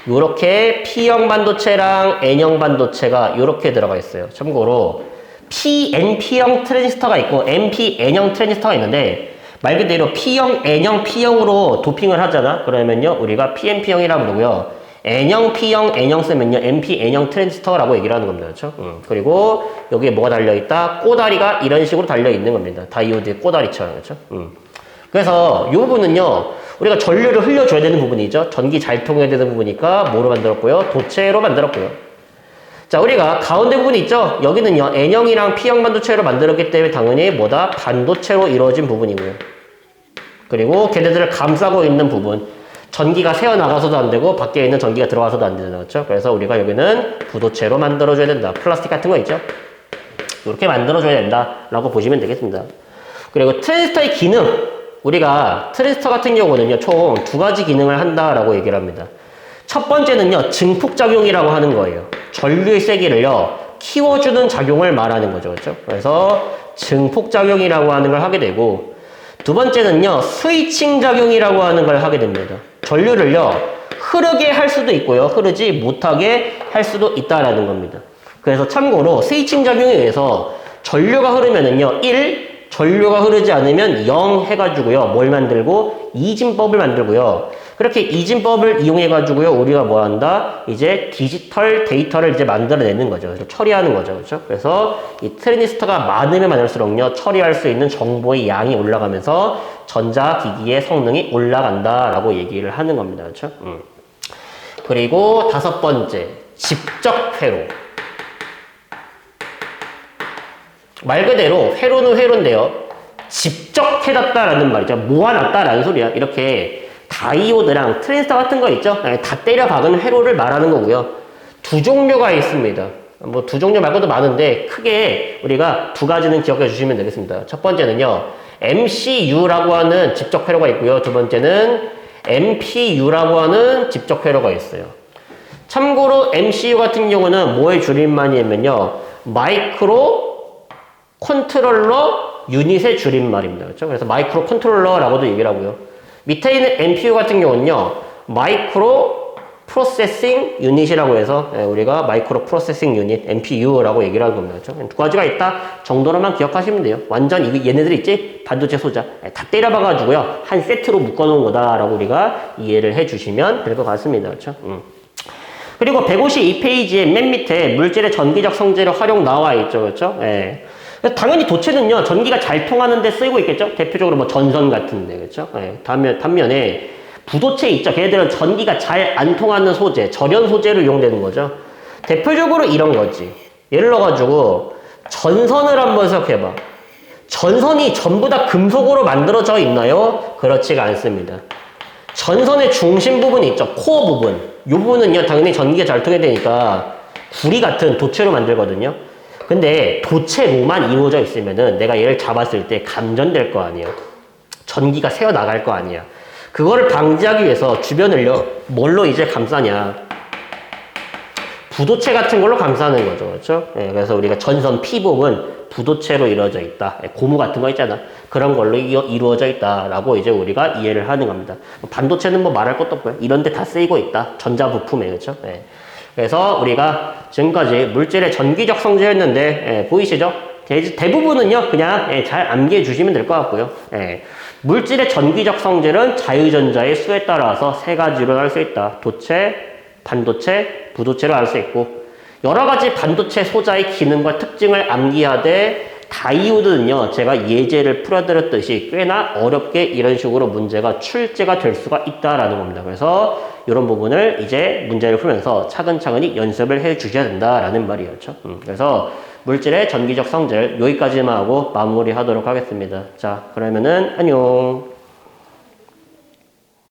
요렇게 P형 반도체랑 N형 반도체가 요렇게 들어가 있어요. 참고로 PNP형 트랜지스터가 있고 NPN형 트랜지스터가 있는데 말 그대로 P형, N형, P형으로 도핑을 하잖아. 그러면요, 우리가 PNP형이라고 부르고요. N형, P형, N형 쓰면요, NP, N형 트랜지스터라고 얘기를 하는 겁니다. 그렇죠? 그리고 여기에 뭐가 달려있다? 꼬다리가 이런 식으로 달려있는 겁니다. 다이오드의 꼬다리처럼. 그렇죠? 그래서 이 부분은요, 우리가 전류를 흘려줘야 되는 부분이죠. 전기 잘 통해야 되는 부분이니까 뭐로 만들었고요? 도체로 만들었고요. 자, 우리가 가운데 부분이 있죠? 여기는요, N형이랑 P형 반도체로 만들었기 때문에 당연히 뭐다? 반도체로 이루어진 부분이고요. 그리고 걔네들을 감싸고 있는 부분. 전기가 새어나가서도 안 되고 밖에 있는 전기가 들어와서도 안 되잖아요. 그렇죠? 그래서 우리가 여기는 부도체로 만들어줘야 된다. 플라스틱 같은 거 있죠? 이렇게 만들어줘야 된다라고 보시면 되겠습니다. 그리고 트랜지스터의 기능. 우리가 트랜지스터 같은 경우는요, 총 두 가지 기능을 한다라고 얘기를 합니다. 첫 번째는요, 증폭작용이라고 하는 거예요. 전류의 세기를요, 키워주는 작용을 말하는 거죠. 그렇죠? 그래서 증폭작용이라고 하는 걸 하게 되고, 두 번째는요, 스위칭 작용이라고 하는 걸 하게 됩니다. 전류를요, 흐르게 할 수도 있고요, 흐르지 못하게 할 수도 있다라는 겁니다. 그래서 참고로 스위칭 작용에 의해서 전류가 흐르면은요, 1, 전류가 흐르지 않으면 0 해가지고요, 뭘 만들고? 이진법을 만들고요. 그렇게 이진법을 이용해가지고요, 우리가 뭐 한다? 이제 디지털 데이터를 이제 만들어내는 거죠. 그래서 처리하는 거죠. 그렇죠? 그래서 이 트랜지스터가 많으면 많을수록요, 처리할 수 있는 정보의 양이 올라가면서 전자기기의 성능이 올라간다라고 얘기를 하는 겁니다. 그렇죠? 그리고 다섯 번째, 집적 회로. 말 그대로 회로는 회로인데요. 직접 해놨다라는 말이죠. 모아놨다라는 소리야. 이렇게 다이오드랑 트랜지스터 같은 거 있죠? 다 때려 박은 회로를 말하는 거고요. 두 종류가 있습니다. 뭐 두 종류 말고도 많은데 크게 우리가 두 가지는 기억해 주시면 되겠습니다. 첫 번째는요. MCU라고 하는 직접 회로가 있고요. 두 번째는 MPU라고 하는 직접 회로가 있어요. 참고로 MCU 같은 경우는 뭐의 줄임말이냐면요. 마이크로 컨트롤러 유닛의 줄임말입니다. 그렇죠? 그래서 마이크로 컨트롤러라고도 얘기를 하고요. 밑에 있는 MPU 같은 경우는요. 마이크로 프로세싱 유닛이라고 해서 우리가 마이크로 프로세싱 유닛 MPU라고 얘기를 하는 겁니다. 그렇죠? 두 가지가 있다 정도로만 기억하시면 돼요. 완전 얘네들 있지? 반도체 소자. 다 때려박아가지고요. 한 세트로 묶어놓은 거다라고 우리가 이해를 해주시면 될 것 같습니다. 그렇죠? 그리고 152페이지의 맨 밑에 물질의 전기적 성질의 활용 나와 있죠. 그렇죠? 예. 당연히 도체는요, 전기가 잘 통하는 데 쓰이고 있겠죠? 대표적으로 뭐 전선 같은데, 그렇죠? 예, 반면에 부도체 있죠? 걔네들은 전기가 잘 안 통하는 소재, 절연 소재로 이용되는 거죠. 대표적으로 이런 거지. 예를 들어가지고 전선을 한번 생각해봐. 전선이 전부 다 금속으로 만들어져 있나요? 그렇지가 않습니다. 전선의 중심 부분이 있죠. 코어 부분. 이 부분은요, 당연히 전기가 잘 통해야 되니까 구리 같은 도체로 만들거든요. 근데 도체로만 이루어져 있으면은 내가 얘를 잡았을 때 감전될 거 아니에요. 전기가 새어나갈 거 아니야. 그거를 방지하기 위해서 주변을요, 뭘로 이제 감싸냐. 부도체 같은 걸로 감싸는 거죠. 그렇죠? 예, 그래서 우리가 전선 P봉은 부도체로 이루어져 있다. 고무 같은 거 있잖아. 그런 걸로 이루어져 있다라고 이제 우리가 이해를 하는 겁니다. 반도체는 뭐 말할 것도 없고요. 이런 데 다 쓰이고 있다. 전자부품에. 그렇죠? 예. 그래서 우리가 지금까지 물질의 전기적 성질했는데 보이시죠? 대부분은요 그냥 잘 암기해 주시면 될 것 같고요. 물질의 전기적 성질은 자유전자의 수에 따라서 세 가지로 할 수 있다. 도체, 반도체, 부도체로 알 수 있고 여러 가지 반도체 소자의 기능과 특징을 암기하되 다이오드는요 제가 예제를 풀어드렸듯이 꽤나 어렵게 이런 식으로 문제가 출제가 될 수가 있다라는 겁니다. 그래서 이런 부분을 이제 문제를 풀면서 차근차근히 연습을 해 주셔야 된다라는 말이었죠. 그래서 물질의 전기적 성질 여기까지만 하고 마무리하도록 하겠습니다. 자, 그러면은 안녕.